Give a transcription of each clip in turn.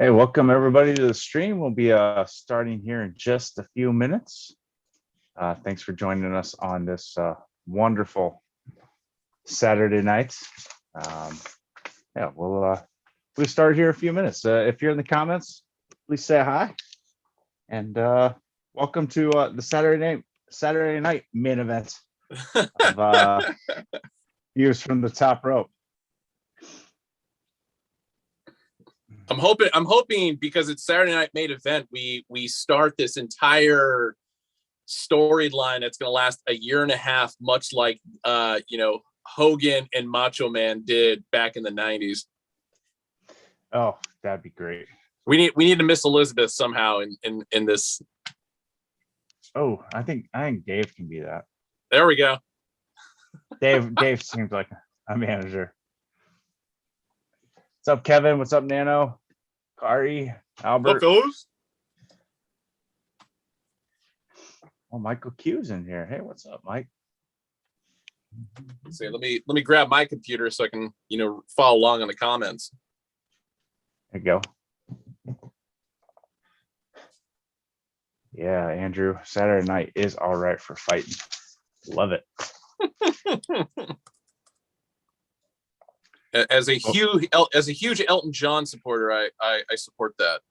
Hey, welcome everybody to the stream. We'll be starting here in just a few minutes. Thanks for joining us on this wonderful Saturday night. We'll start here in a few minutes. If you're in the comments, please say hi. And welcome to the Saturday night main event of Views from the Top Rope. I'm hoping because it's Saturday night main event, we start this entire storyline that's going to last a year and a half, much like Hogan and Macho Man did back in the 90s. Oh, that'd be great. We need to Miss Elizabeth somehow in this. Oh, I think Dave can be that. There we go. Dave seems like a manager. What's up, Kevin? What's up, Nano? Kari, Albert. Hello, fellas. Oh, Michael Q's in here. Hey, what's up, Mike? Let's see, let me grab my computer so I can follow along on the comments. There you go. Yeah, Andrew. Saturday night is all right for fighting. Love it. As a huge Elton John supporter, I support that.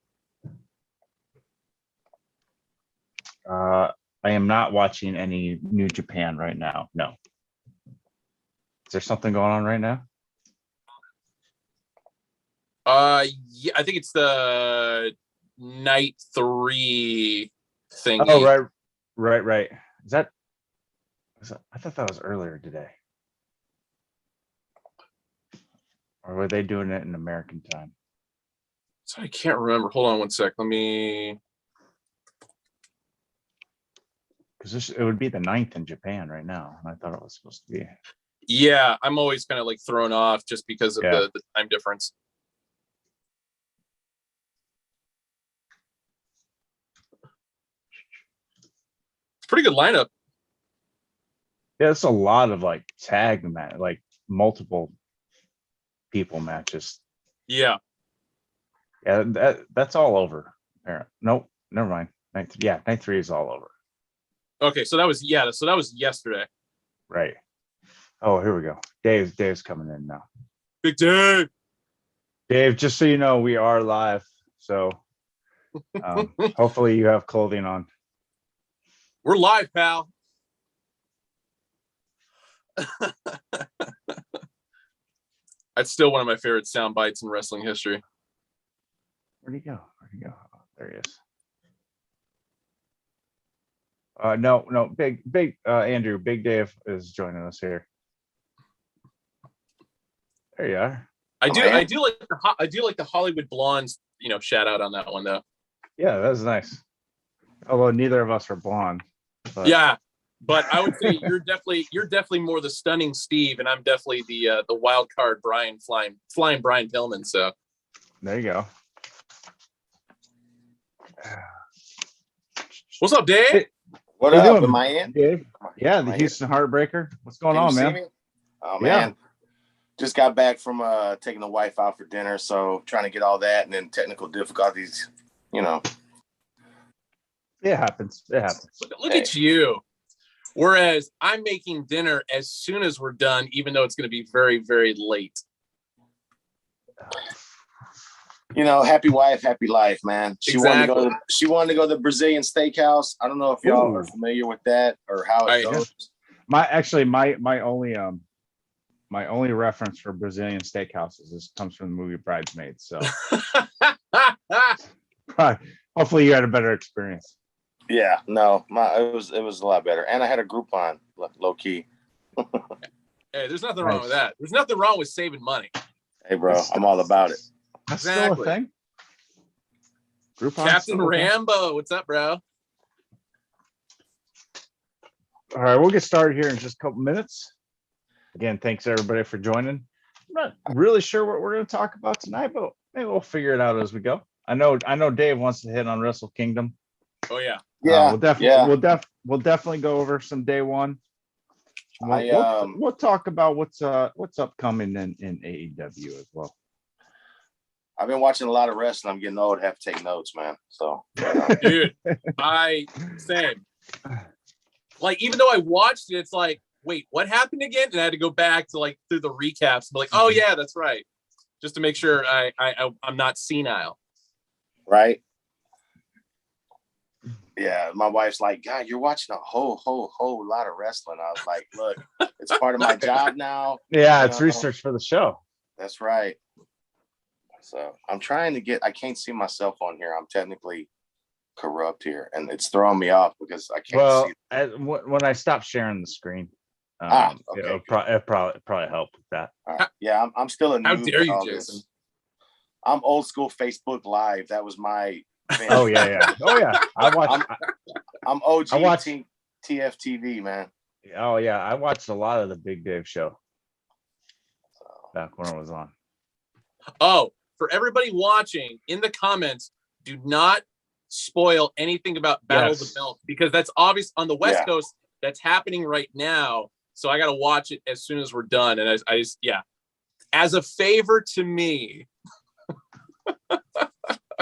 I am not watching any New Japan right now. No. Is there something going on right now? Yeah, I think it's the night 3 thing. Oh, right. I thought that was earlier today. Or were they doing it in American time? So I can't remember. Hold on one sec. Let me. Because it would be the 9th in Japan right now. And I thought it was supposed to be. Yeah, I'm always kind of like thrown off just because of the time difference. Pretty good lineup. Yeah, it's a lot of like tag match, like multiple people matches. Yeah, that's all over. Nope, never mind. Night 3 is all over. Okay, so that was yesterday. Right. Oh, here we go. Dave's coming in now. Big Dave. Dave, just so you know, we are live. So hopefully you have clothing on. We're live, pal. That's still one of my favorite sound bites in wrestling history. Where'd he go? Oh, there he is. No, big Andrew, Big Dave is joining us here. There you are. I do like the Hollywood Blondes, shout out on that one though. Yeah, that's nice. Although neither of us are blonde. But... Yeah, but I would say you're definitely more the stunning Steve, and I'm definitely the wild card Brian flying Brian Pillman. So there you go. What's up, Dave? What up? Am I in? Dave? Yeah, the Houston Heartbreaker. What's going on, man? Oh man, just got back from taking the wife out for dinner, so trying to get all that, and then technical difficulties. It happens. Look at you. Whereas I'm making dinner as soon as we're done, even though it's going to be very, very late. Happy wife, happy life, man. She exactly. wanted to go to the Brazilian steakhouse. I don't know if y'all are familiar with that or how it goes. My only reference for Brazilian steakhouses comes from the movie Bridesmaids. So hopefully you had a better experience. Yeah, no, it was a lot better, and I had a Groupon, low key. Hey, there's nothing wrong with that. There's nothing wrong with saving money. Hey, bro, I'm all about it. That's still a thing. Groupon Captain Rambo, what's up, bro? All right, we'll get started here in just a couple minutes. Again, thanks everybody for joining. I'm not really sure what we're going to talk about tonight, but maybe we'll figure it out as we go. I know Dave wants to hit on Wrestle Kingdom. Oh yeah. Yeah. We'll definitely go over some day one. We'll talk about what's upcoming in AEW as well. I've been watching a lot of wrestling. I'm getting old. I have to take notes, man. So, dude, same. Like, even though I watched it, it's like, wait, what happened again? And I had to go back to like through the recaps and be like, oh yeah, that's right, just to make sure I'm not senile. Right. Yeah, my wife's like, God, you're watching a whole lot of wrestling. I was like, look, it's part of my job now. Yeah, it's research for the show. That's right. So I'm trying to I can't see myself on here. I'm technically corrupt here, and it's throwing me off because I can't see. When I stop sharing the screen, okay, it'll probably help with that. Right. Yeah, I'm still a noob. How dare you, Jason? I'm old school Facebook Live. That was my thing. Oh yeah. I watch. I'm OG. I watch TFTV, man. Oh yeah, I watched a lot of the Big Dave show back when it was on. Oh, for everybody watching, in the comments, do not spoil anything about Battle of the Belt, because that's obvious on the West Coast. That's happening right now. So I got to watch it as soon as we're done. And I just, as a favor to me.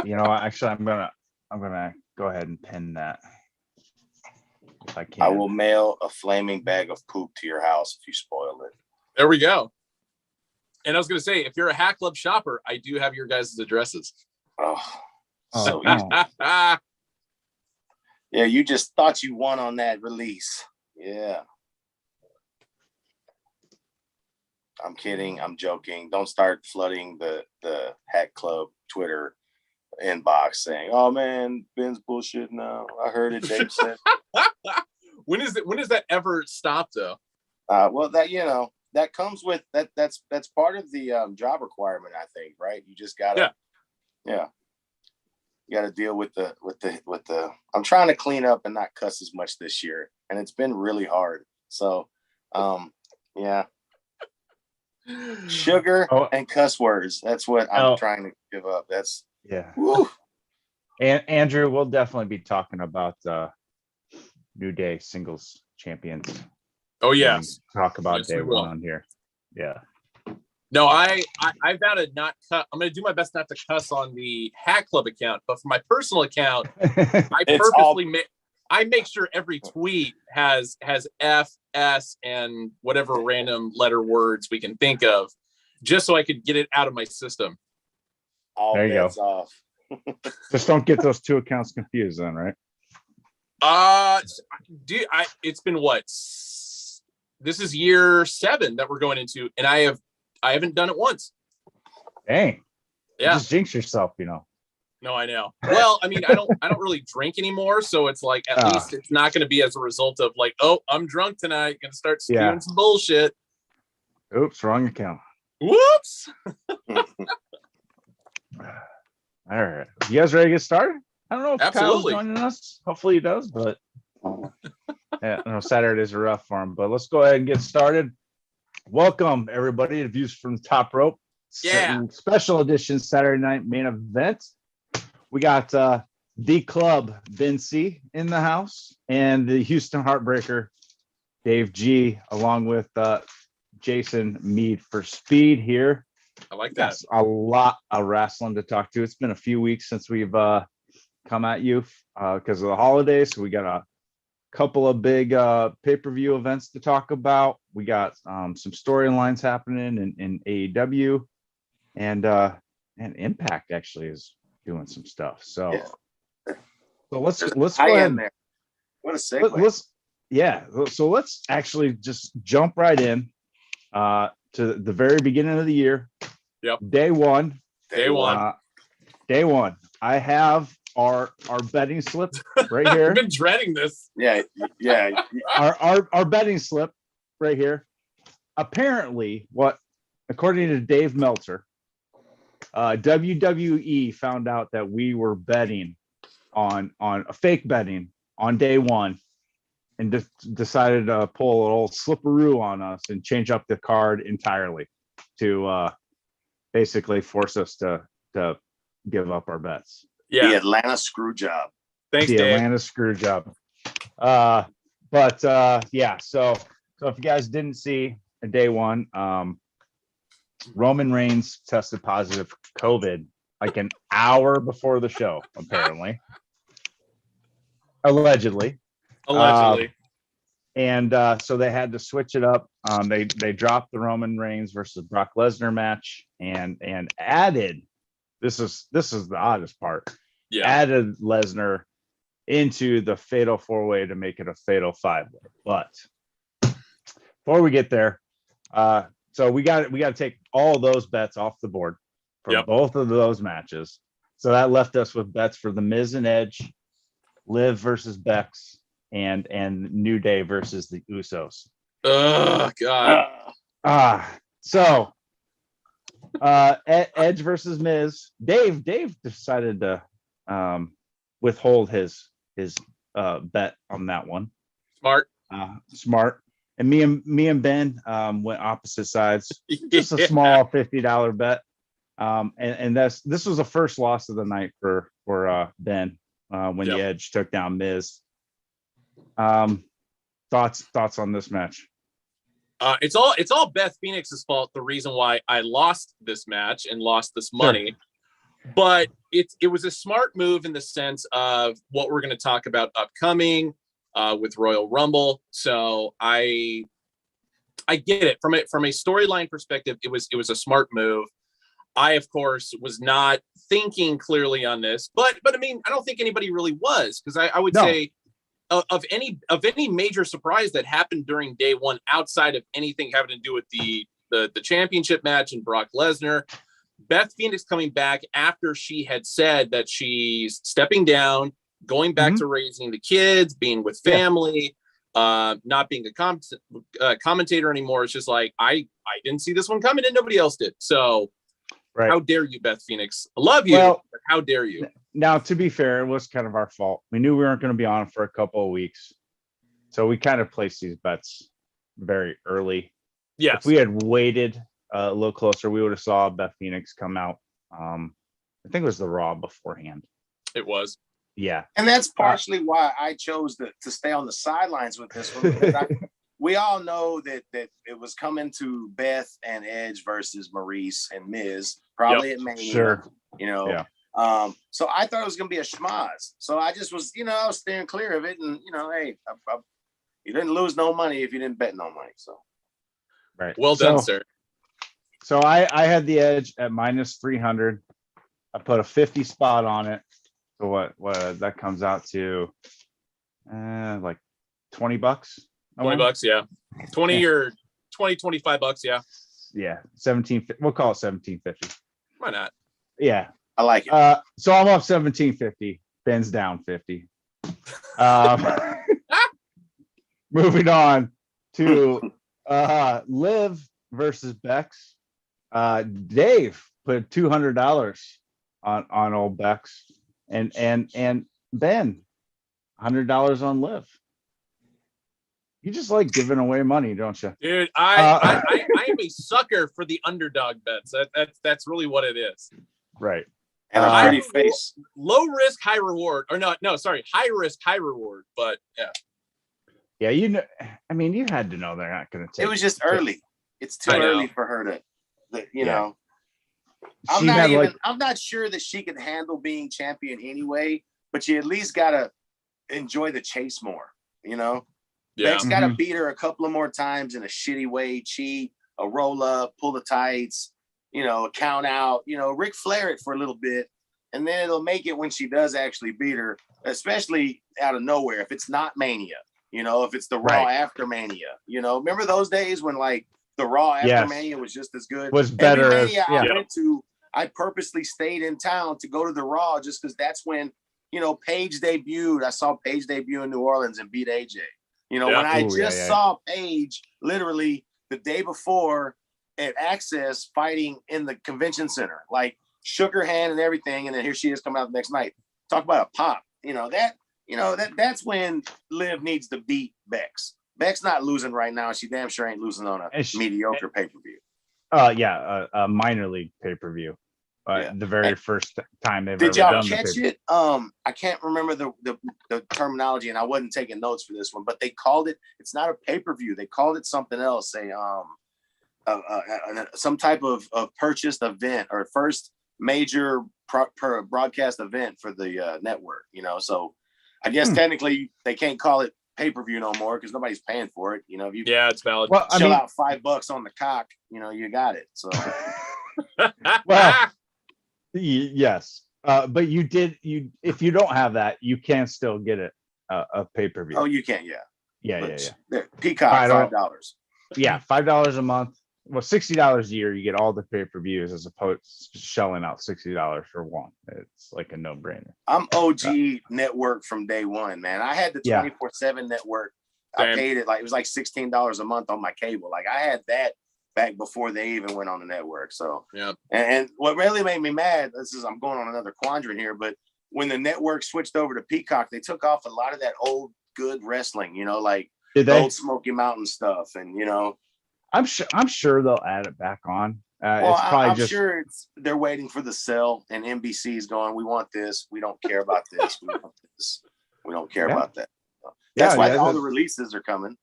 Actually, I'm gonna go ahead and pin that if I can. I will mail a flaming bag of poop to your house if you spoil it. There we go. And I was going to say, if you're a Hack Club shopper, I do have your guys' addresses. So easy. Yeah, you just thought you won on that release. Yeah. I'm kidding. I'm joking. Don't start flooding the Hack Club Twitter inbox saying, "Oh man, Ben's bullshit now. I heard it." Dave said. When does that ever stop though? Well, that comes with that's part of the job requirement, I think, right? You just gotta you gotta deal with the I'm trying to clean up and not cuss as much this year, and it's been really hard. So sugar and cuss words, that's what I'm trying to give up. That's and Andrew, we'll definitely be talking about New Day singles champions. Oh yeah, talk about Day One on here. Yeah. No, I vow to not cut. I'm going to do my best not to cuss on the Hack Club account, but for my personal account, I purposely make sure every tweet has F, S, and whatever random letter words we can think of, just so I could get it out of my system. There you go. Off. Just don't get those two accounts confused, then, right? It's been what? This is year 7 that we're going into, and I haven't done it once. Dang. Yeah. You just jinx yourself, No, I know. Well, I mean, I don't really drink anymore, so it's like at least it's not going to be as a result of like, oh, I'm drunk tonight, gonna start spewing some bullshit. Oops, wrong account. Whoops. All right, you guys ready to get started? I don't know if Kyle's joining us. Hopefully he does, but Saturday is rough for him. But let's go ahead and get started. Welcome everybody to Views from the Top Rope. Special edition Saturday night main event. We got the Club Vinci in the house and the Houston Heartbreaker Dave G, along with Jason Mead for Speed here. I like that. Yes, a lot of wrestling to talk to. It's been a few weeks since we've come at you because of the holidays. So we got a couple of big pay-per-view events to talk about. We got some storylines happening in AEW, and Impact actually is doing some stuff. So let's go ahead. There. What a segue. So let's actually just jump right in to the very beginning of the year. Yep. Day one. Day one. I have our betting slip right here. I've been dreading this. Yeah. Our betting slip right here. Apparently, according to Dave Meltzer, WWE found out that we were betting on a fake betting on day one, and decided to pull an old slipperoo on us and change up the card entirely to basically force us to give up our bets. Yeah, the Atlanta screw job. Thanks, Dave. Atlanta screw job. So if you guys didn't see day one, Roman Reigns tested positive for COVID like an hour before the show, apparently. Allegedly. And so they had to switch it up. They dropped the Roman Reigns versus Brock Lesnar match and added, this is the oddest part. Yeah. Added Lesnar into the fatal 4-way to make it a fatal 5-way. But before we get there, so we got to take all those bets off the board for both of those matches. So that left us with bets for the Miz and Edge, Liv versus Bex, and New Day versus the Usos. Oh God. So Edge versus Miz. Dave decided to withhold his bet on that one. Smart. And me and Ben went opposite sides. Just a small $50 bet. And this was the first loss of the night for Ben when the Edge took down Miz. Thoughts on this match? It's all Beth Phoenix's fault. The reason why I lost this match and lost this money, but it was a smart move in the sense of what we're going to talk about upcoming with Royal Rumble. So I get it from a storyline perspective. It was a smart move. I, of course, was not thinking clearly on this, but I mean, I don't think anybody really was, because I would say of any major surprise that happened during day one, outside of anything having to do with the championship match and Brock Lesnar, Beth Phoenix coming back after she had said that she's stepping down, going back to raising the kids, being with family, not being a commentator anymore. It's just like, I didn't see this one coming and nobody else did. So how dare you, Beth Phoenix? I love you, but how dare you? Now, to be fair, it was kind of our fault. We knew we weren't going to be on for a couple of weeks. So we kind of placed these bets very early. Yes. If we had waited a little closer, we would have saw Beth Phoenix come out. I think it was the Raw beforehand. It was. Yeah. And that's partially why I chose to stay on the sidelines with this one. Because we all know that it was coming to Beth and Edge versus Maurice and Miz, probably at Mania. Sure. You know. Yeah. So I thought it was going to be a schmoz. So I just was, I was staying clear of it. And, hey, you didn't lose no money if you didn't bet no money. So. Right. Well done, sir. So I had the Edge at minus 300. I put a 50 spot on it. So what that comes out to like $20. $20, yeah. 20 or 20, $25, yeah. Yeah, 17. We'll call it 1750. Why not? Yeah, I like it. So I'm up 1750. Ben's down 50. Moving on to Liv versus Bex. Dave put $200 on old Bex, and Ben $100 on Liv. You just like giving away money, don't you? Dude, I am a sucker for the underdog bets. That's really what it is. Right. And a pretty face. Low risk, high reward. Or no, sorry, high risk, high reward. But yeah. Yeah, I mean, you had to know they're not going to take. It was just early. It's too early for her to know. I'm not sure that she can handle being champion anyway, but you at least got to enjoy the chase more, Yeah. Beck's got to beat her a couple of more times in a shitty way, cheat, a roll up, pull the tights, a count out, Ric Flair it for a little bit, and then it'll make it when she does actually beat her, especially out of nowhere. If it's not Mania, if it's the Raw after Mania, remember those days when like the Raw after Mania was just as good, was better. Every Mania I went to, I purposely stayed in town to go to the Raw just because that's when, Paige debuted. I saw Paige debut in New Orleans and beat AJ. When I saw Paige literally the day before at Access fighting in the convention center, like shook her hand and everything, and then here she is coming out the next night. Talk about a pop. That's when Liv needs to beat Bex. Bex not losing right now. She damn sure ain't losing on a mediocre pay-per-view. A minor league pay-per-view. The very first time they've ever done. Did y'all catch it? I can't remember the terminology, and I wasn't taking notes for this one, but they called it. It's not a pay-per-view. They called it something else. Some type of purchased event or first major broadcast event for the network, so I guess technically they can't call it pay-per-view no more because nobody's paying for it. If you it's valid. Well, shell out $5 on the cock, you got it. So well, yes. But if you don't have that, you can still get it a pay-per-view. Oh, you can, yeah. Yeah. Peacock, $5. Yeah, $5 a month. Well, $60 a year, you get all the pay-per-views as opposed to shelling out $60 for one. It's like a no-brainer. I'm OG network from day one, man. I had the 24/7 network. Same. I paid it it was like $16 a month on my cable. Like I had that back before they even went on the network. So yeah. And what really made me mad, I'm going on another quadrant here, but when the network switched over to Peacock, they took off a lot of that old good wrestling, like old Smoky Mountain stuff, and I'm sure they'll add it back on. I'm sure they're waiting for the sell, and NBC's going, we want this. We don't care about this. We want this. We don't care about that. That's why all the releases are coming.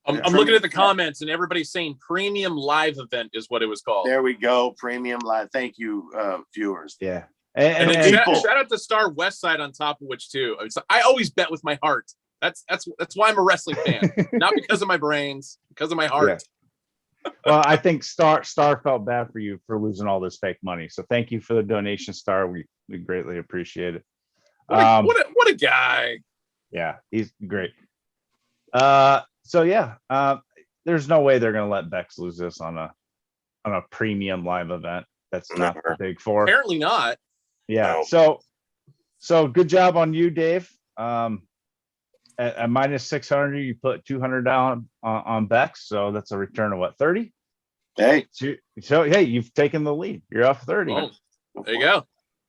I'm looking at the comments, and everybody's saying premium live event is what it was called. There we go. Premium live. Thank you, viewers. Yeah. And then shout out to Star West Side on top of which too. I always bet with my heart. That's why I'm a wrestling fan, not because of my brains, because of my heart. Yeah. Well, I think Star felt bad for you for losing all this fake money. So thank you for the donation, Star. We greatly appreciate it. What a guy. Yeah, he's great. So there's no way they're gonna let Bex lose this on a premium live event. That's not the big four. Apparently not. Yeah. So good job on you, Dave. At minus 600, you put 200 down on Bex, so that's a return of what, 30? Hey. So hey, you've taken the lead. You're up 30. Oh, there you go.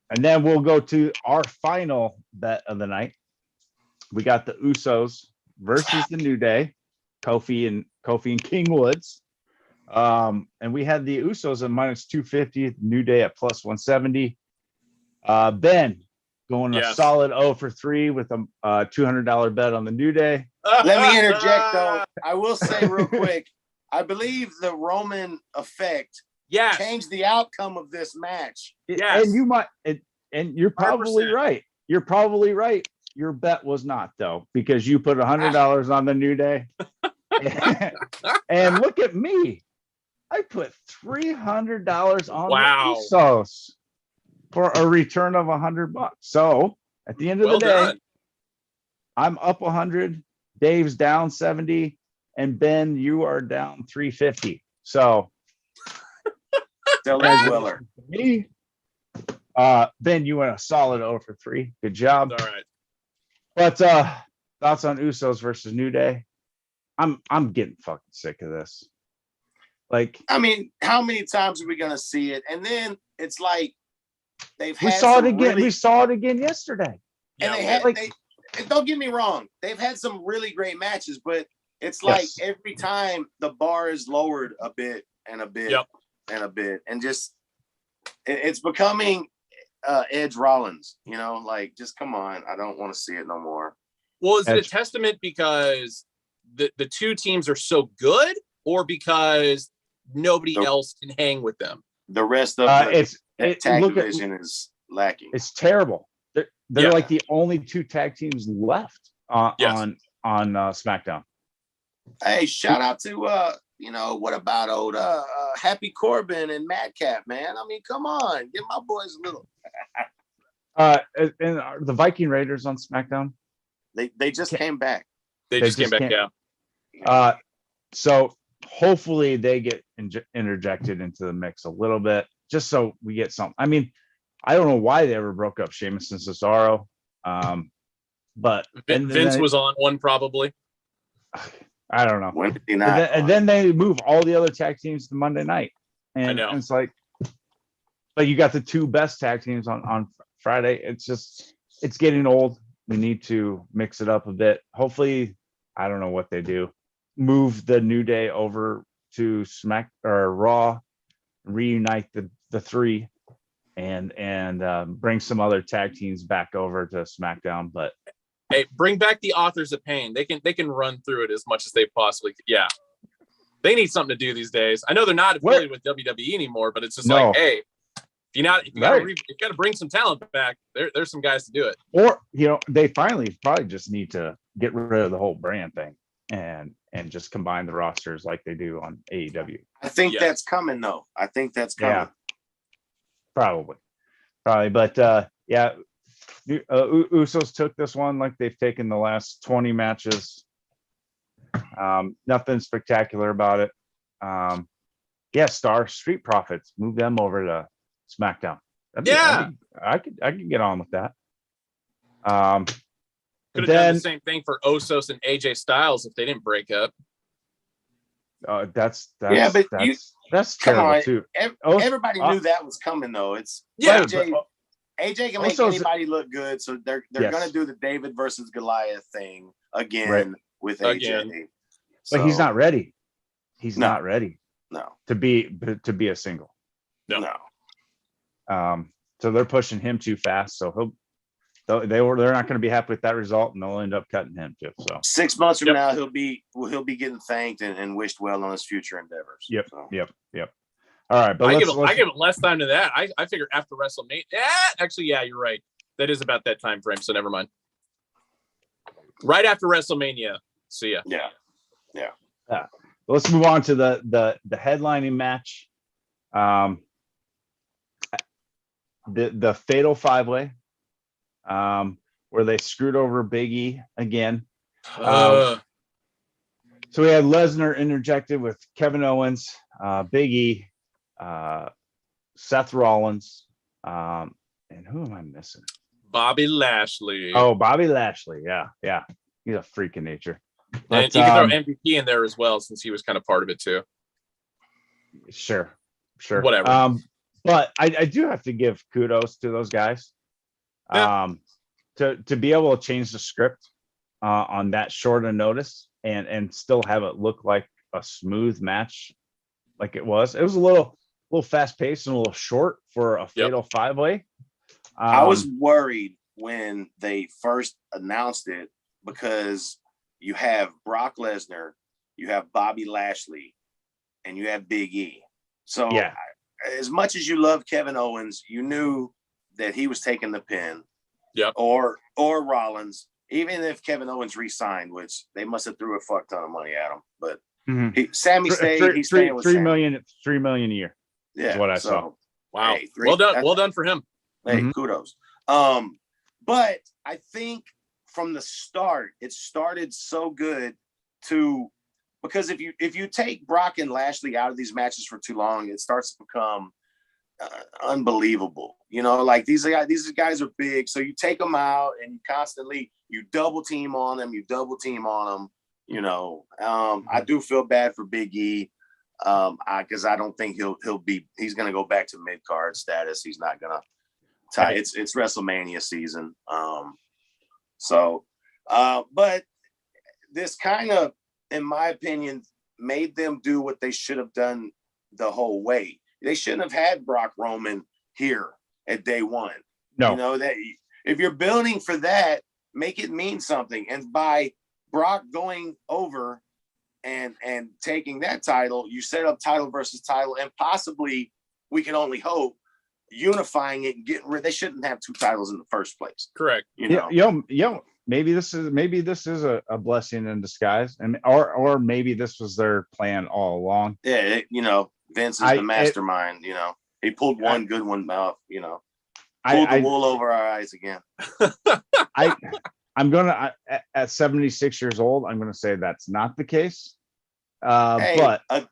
And then we'll go to our final bet of the night. We got the Usos versus the New Day, Kofi and King Woods. And we had the Usos at minus 250, New Day at plus 170. Ben going a solid 0 for 3 with a $200 bet on the New Day. Let me interject though. I will say real quick, I believe the Roman effect changed the outcome of this match. Yes. And you're probably 100%. Right. You're probably right. Your bet was not though, because you put $100 on the New Day. And look at me. I put $300 on the Usos for a return of $100. So at the end of the day, I'm up 100. Dave's down 70, and Ben, you are down 350. So me. Ben, you went a solid 0 for 3. Good job. All right. But thoughts on Usos versus New Day? I'm getting fucking sick of this. Like, I mean, how many times are we gonna see it? And then it's like we saw it again. We saw it again yesterday. And don't get me wrong, they've had some really great matches, but it's like every time the bar is lowered a bit and a bit and a bit, and just it's becoming Edge Rollins, like, just come on. I don't want to see it no more. Well, is it a testament because the two teams are so good, or because nobody else can hang with them? The rest of the tag division is lacking. It's terrible. They're like the only two tag teams left on SmackDown. Hey, shout out to what about old Happy Corbin and Madcap, man? I mean, come on, give my boys a little. And the Viking Raiders on SmackDown. They just came back. They just came back. So hopefully they get interjected into the mix a little bit, just so we get something. I mean, I don't know why they ever broke up Sheamus and Cesaro, but Vince was on one probably. I don't know. And then they move all the other tag teams to Monday night, and it's like, but you got the two best tag teams on Friday. It's getting old. We need to mix it up a bit. Hopefully, I don't know what they do. Move the New Day over to Raw, reunite the three, and bring some other tag teams back over to SmackDown. But hey, bring back the Authors of Pain. They can run through it as much as they possibly can. Yeah. They need something to do these days. I know they're not affiliated with WWE anymore, but it's just like, hey, If you got to bring some talent back, there's some guys to do it. Or they finally probably just need to get rid of the whole brand thing and just combine the rosters like they do on AEW. I think that's coming though. I think that's coming. Yeah, probably, but Usos took this one like they've taken the last 20 matches. Nothing spectacular about it. Star Street Profits, move them over to SmackDown. I could get on with that. Could have done the same thing for Usos and AJ Styles if they didn't break up. That's terrible too. Everybody knew that was coming though. It's AJ can make anybody look good, so they're gonna do the David versus Goliath thing again with AJ. But he's not ready. He's not ready. No. To be a single. No. So they're pushing him too fast. So they're not going to be happy with that result, and they'll end up cutting him too. So 6 months from now, he'll be getting thanked and wished well on his future endeavors. Yep. All right, but I give it less time to that. I figure after WrestleMania. You're right. That is about that time frame. So never mind. Right after WrestleMania. So yeah. Let's move on to the headlining match. The Fatal 5-Way, where they screwed over Big E again. So we had Lesnar interjected with Kevin Owens, Big E, Seth Rollins, and who am I missing? Bobby Lashley. Oh, Bobby Lashley. Yeah. He's a freak of nature. But, and you can throw MVP in there as well, since he was kind of part of it too. Sure. Whatever. But I do have to give kudos to those guys. To be able to change the script on that short a notice and still have it look like a smooth match like it was. It was a little fast paced and a little short for a Fatal 5-Way. I was worried when they first announced it because you have Brock Lesnar, you have Bobby Lashley, and you have Big E. So as much as you love Kevin Owens, you knew that he was taking the pin. Yep. Or Rollins, even if Kevin Owens re-signed, which they must have threw a fuck ton of money at him. But Sammy stayed. He's staying with $3 million a year. Yeah, is what I saw. Wow. Hey, well done for him. Hey, kudos. But I think from the start, it started so good because if you take Brock and Lashley out of these matches for too long, it starts to become unbelievable. Like these guys are big, so you take them out and you double team on them. I do feel bad for Big E because I don't think he's going to go back to mid card status. He's not going to. It's WrestleMania season. But this kind of, in my opinion, made them do what they should have done the whole way. They shouldn't have had Brock Roman here at day one. No. That if you're building for that, make it mean something. And by Brock going over and taking that title, you set up title versus title, and possibly, we can only hope, unifying it and getting rid. They shouldn't have two titles in the first place. Correct. Maybe this is a blessing in disguise, and or maybe this was their plan all along. Yeah, Vince is the mastermind. He pulled one good one off. Pulled the wool over our eyes again. I'm gonna at 76 years old, I'm gonna say that's not the case. But a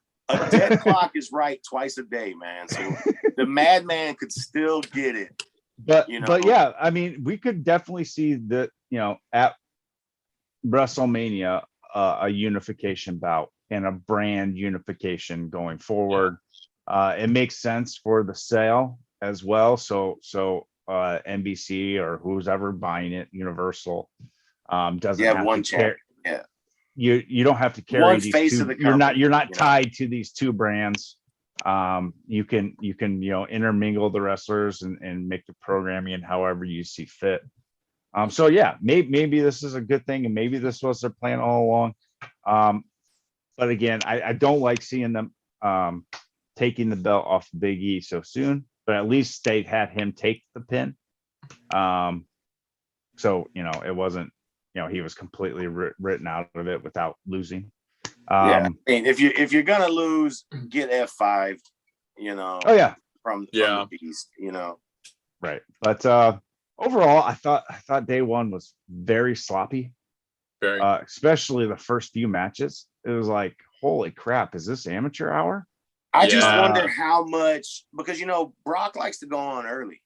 dead clock is right twice a day, man. So the madman could still get it. But yeah, I mean, we could definitely see at WrestleMania a unification bout and a brand unification going forward. It makes sense for the sale as well. So NBC or who's ever buying it, Universal, doesn't have one to carry. Yeah. You don't have to carry one these face two. Of the you're company, not tied to these two brands. You can intermingle the wrestlers and make the programming however you see fit. So yeah, maybe this is a good thing, and maybe this was their plan all along. But again, I don't like seeing them taking the belt off Big E so soon. but at least they had him take the pin. So it wasn't, he was completely written out of it without losing. I mean, if you're gonna lose, get F5. Oh yeah, from the beast. Right. But overall, I thought day one was very sloppy. Very. Especially the first few matches. It was like, holy crap, is this amateur hour? I just wonder how much, because Brock likes to go on early,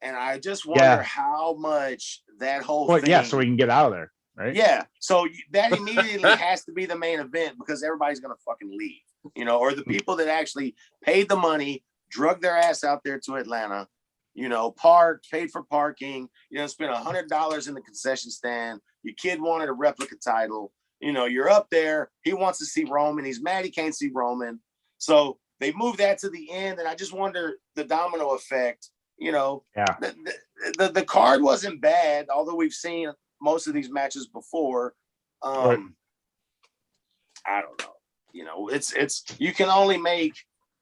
and I just wonder how much that whole thing. Yeah, so we can get out of there, right? Yeah, so that immediately has to be the main event because everybody's gonna fucking leave, or the people that actually paid the money, drug their ass out there to Atlanta, parked, paid for parking, spent $100 in the concession stand. Your kid wanted a replica title. You're up there. He wants to see Roman. He's mad he can't see Roman. So they moved that to the end, and I just wonder the domino effect. The card wasn't bad, although we've seen most of these matches before. Right. I don't know. It's you can only make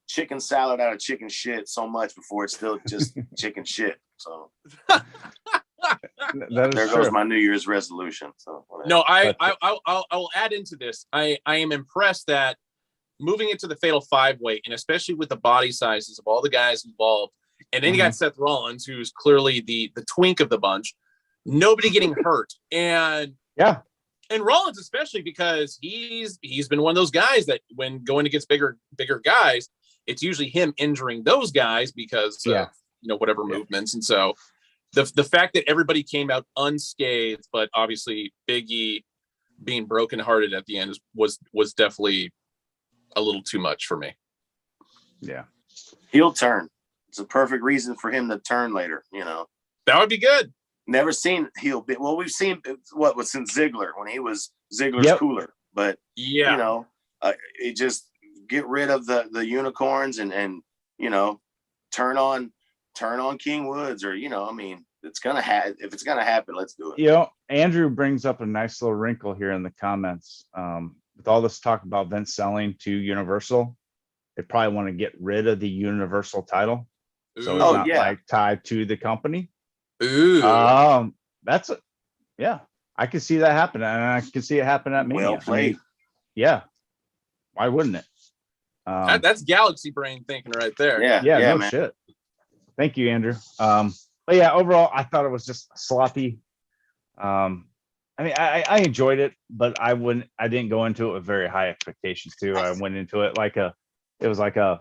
chicken salad out of chicken shit so much before it's still just chicken shit. So there goes my New Year's resolution. So whatever. No, I'll add into this. I am impressed that moving into the Fatal 5-Way, and especially with the body sizes of all the guys involved, and then you got Seth Rollins, who's clearly the twink of the bunch. Nobody getting hurt, and Rollins especially because he's been one of those guys that when going against bigger guys, it's usually him injuring those guys because of whatever movements. And so the fact that everybody came out unscathed, but obviously Big E being brokenhearted at the end was definitely a little too much for me. Yeah. Heel turn. It's a perfect reason for him to turn later, That would be good. Never seen heel bit. Well, we've seen what was since Ziggler when he was Ziggler's cooler, but it just get rid of the unicorns and turn on King Woods, or it's gonna if it's gonna happen, let's do it. Andrew brings up a nice little wrinkle here in the comments. With all this talk about Vince selling to Universal, they probably want to get rid of the Universal title, so it's not tied to the company. Ooh. That's I can see that happen, and I can see it happen at Mania. Well played. Why wouldn't it? That's galaxy brain thinking right there. No man. shit. Thank you, Andrew. But overall, I thought it was just sloppy. I enjoyed it, but I didn't go into it with very high expectations too. I went into it it was like a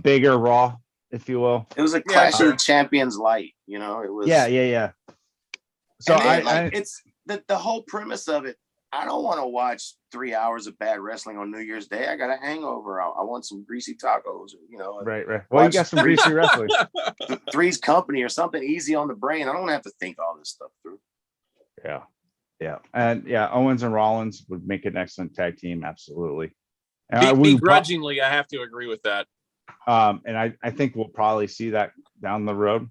bigger Raw, if you will. It was a Clash of Champions light, it was. Yeah. So it's the whole premise of it. I don't want to watch 3 hours of bad wrestling on New Year's Day. I got a hangover. I want some greasy tacos, Right. Well, you got some greasy wrestling. Three's Company or something easy on the brain. I don't have to think all this stuff through. Yeah. And Owens and Rollins would make an excellent tag team. Absolutely. Begrudgingly, I have to agree with that. And I think we'll probably see that down the road.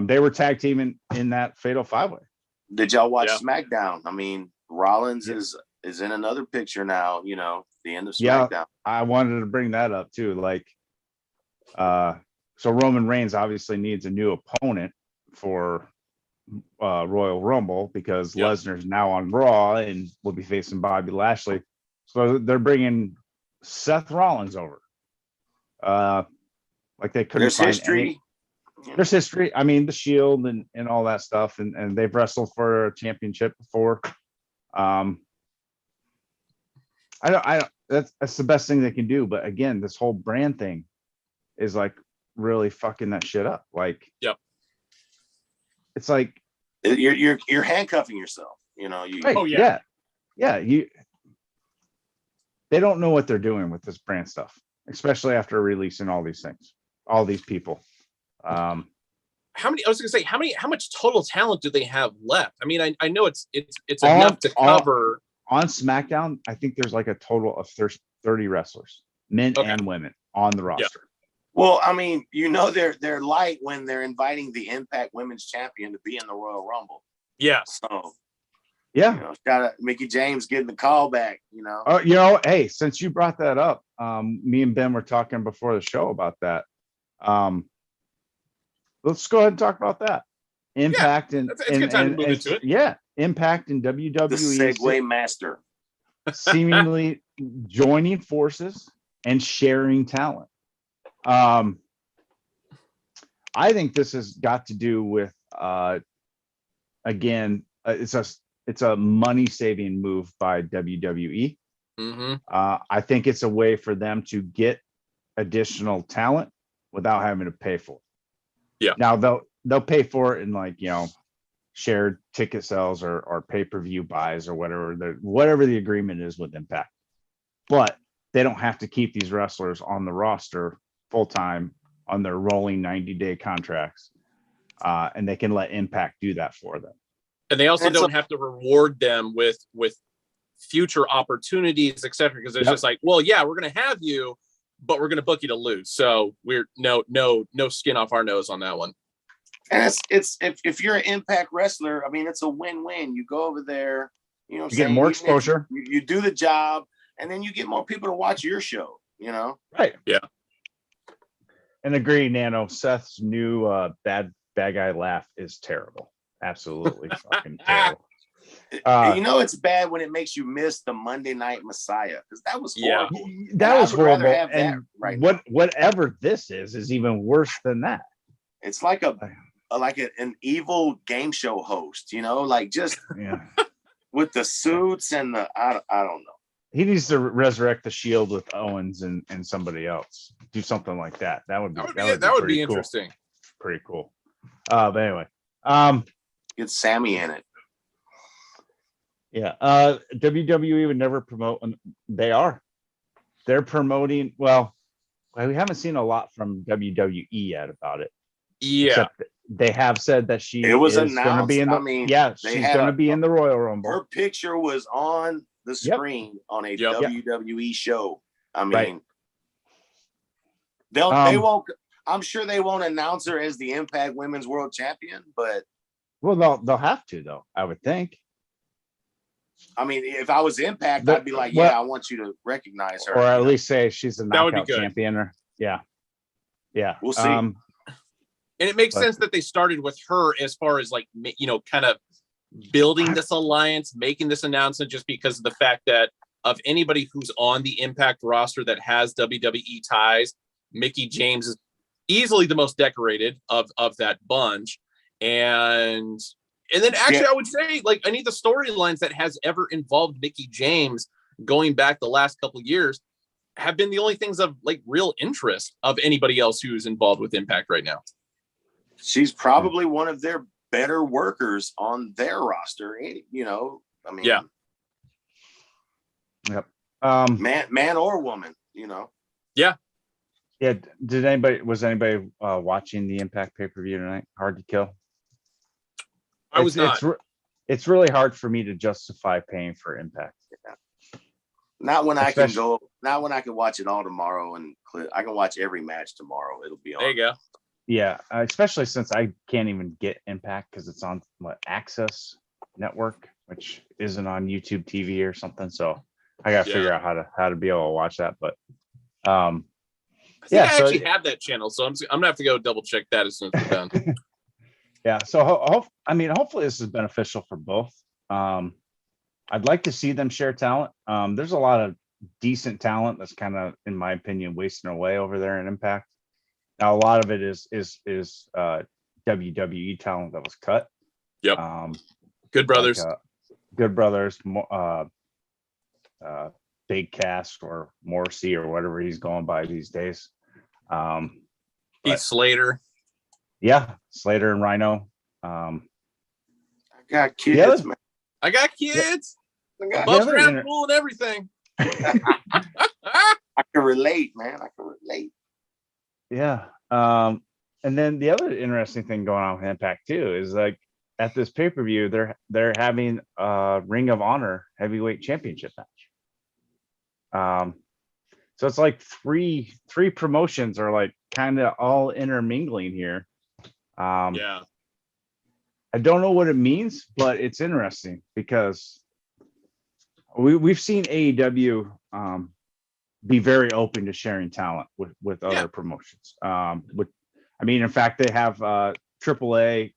They were tag teaming in that Fatal 5-Way. Did y'all watch SmackDown? I mean, Rollins is in another picture now, the end of SmackDown. Yeah, I wanted to bring that up too. So Roman Reigns obviously needs a new opponent for Royal Rumble because Lesnar's now on Raw and will be facing Bobby Lashley. So they're bringing Seth Rollins over. They couldn't There's find history. There's history. I mean, the Shield and all that stuff, and they've wrestled for a championship before. I don't. That's the best thing they can do. But again, this whole brand thing is really fucking that shit up. It's like you're handcuffing yourself. They don't know what they're doing with this brand stuff, especially after releasing all these things, all these people. How much total talent do they have left? I mean, I know it's enough to cover. On SmackDown, I think there's a total of 30 wrestlers, men and women, on the roster. Well, I mean, they're light when they're inviting the Impact Women's Champion to be in the Royal Rumble. Yeah. So got Mickey James getting the call back. Hey, since you brought that up, me and Ben were talking before the show about that. let's go ahead and talk about that. Impact and it's a good time to move into it. Yeah, Impact and The WWE segue master. seemingly joining forces and sharing talent. I think this has got to do with it's a money saving move by WWE. Mm-hmm. I think it's a way for them to get additional talent without having to pay for it. Yeah. Now they'll pay for it in like, you know, shared ticket sales or pay-per-view buys or whatever the agreement is with Impact. But they don't have to keep these wrestlers on the roster full time on their rolling 90-day contracts. And they can let Impact do that for them. And they also don't have to reward them with future opportunities, etc. Because it's just like, well, yeah, we're going to have you, but we're going to book you to lose. So we're no skin off our nose on that one. And it's if you're an Impact wrestler, I mean, it's a win-win. You go over there, you know, you get more exposure. You do the job, and then you get more people to watch your show. You know, right? Yeah. And agree, Nano. Seth's new bad guy laugh is terrible. Absolutely fucking terrible. You know, it's bad when it makes you miss the Monday Night Messiah, because that was horrible. That was horrible. And whatever this is even worse than that. It's like an evil game show host, you know, like just with the suits and the I don't know. He needs to resurrect the Shield with Owens and somebody else. Do something like that. That would be interesting. Pretty cool. But anyway, get Sammy in it. Yeah. WWE would never promote. They're promoting. Well, we haven't seen a lot from WWE yet about it. Yeah. Except they have said that she was is going to be in the. She's going to be in the Royal Rumble. Her picture was on the screen on a WWE show. I mean, they won't. I'm sure they won't announce her as the Impact Women's World Champion, but they'll have to though. I would think. I mean, if I was Impact, I'd be like, I want you to recognize her, or at least say she's a knockout champion. Or we'll see. And it makes sense that they started with her as far as like, you know, kind of building this alliance, making this announcement, just because of the fact that of anybody who's on the Impact roster that has WWE ties, Mickie James is easily the most decorated of that bunch. And then actually I would say, like, any of the storylines that has ever involved Mickie James going back the last couple of years have been the only things of like real interest of anybody else who's involved with Impact right now. She's probably one of their better workers on their roster. You know, I mean, Yep. Man or woman, you know. Yeah. Was anybody watching the Impact pay-per-view tonight? Hard to Kill? I was not. It's really hard for me to justify paying for Impact. Not when I can go. Not when I can watch it all tomorrow, and I can watch every match tomorrow. It'll be on. There you go. Yeah, especially since I can't even get Impact because it's on Access Network, which isn't on YouTube TV or something. So I got to figure out how to be able to watch that. But I actually have that channel, so I'm gonna have to go double check that as soon as we're done. Yeah, so hopefully this is beneficial for both. I'd like to see them share talent. There's a lot of decent talent that's kind of, in my opinion, wasting away over there in Impact. Now, a lot of it is WWE talent that was cut. Yep. Good Brothers. Like, Good Brothers, Big Cast or Morrissey or whatever he's going by these days. Heath Slater. Yeah, Slater and Rhino. I got kids, man. I got kids. I Above ground pool and everything. I can relate, man. I can relate. Yeah. And then the other interesting thing going on with Impact too is like at this pay-per-view, they're having a Ring of Honor heavyweight championship match. So it's like three promotions are like kind of all intermingling here. I don't know what it means, but it's interesting because we've seen AEW be very open to sharing talent with other promotions. I I mean, in fact, they have AAA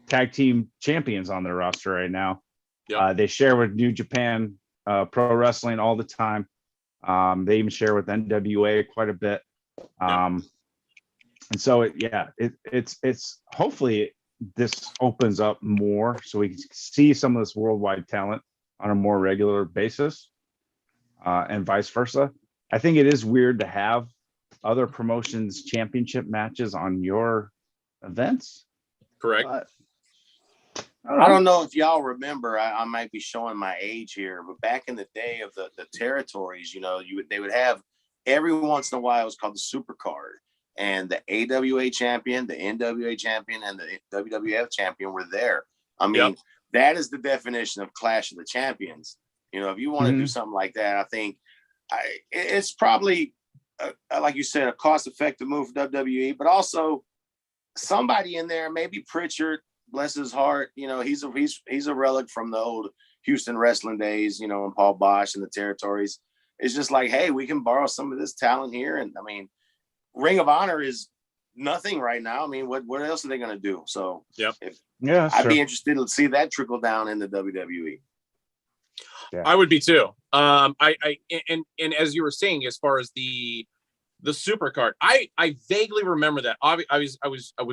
tag team champions on their roster right now. Yep. They share with New Japan Pro Wrestling all the time. They even share with NWA quite a bit. And so it's hopefully this opens up more so we can see some of this worldwide talent on a more regular basis, and vice versa. I think it is weird to have other promotions championship matches on your events. Correct. But I don't know if y'all remember, I might be showing my age here, but back in the day of the territories, they would have every once in a while, it was called the super card, and the AWA champion, the NWA champion, and the WWF champion were there. I mean, that is the definition of Clash of the Champions. If you want to do something like that, I think it's probably, like you said, a cost-effective move for WWE, but also somebody in there, maybe Pritchard, bless his heart, he's a relic from the old Houston wrestling days, and Paul Bosch and the territories. It's just like, hey, we can borrow some of this talent here. And I mean, Ring of Honor is nothing right now. I mean, what else are they going to do? So I'd be interested to see that trickle down in the WWE. Yeah. I would be too. And as you were saying, as far as the super card, I vaguely remember that. I was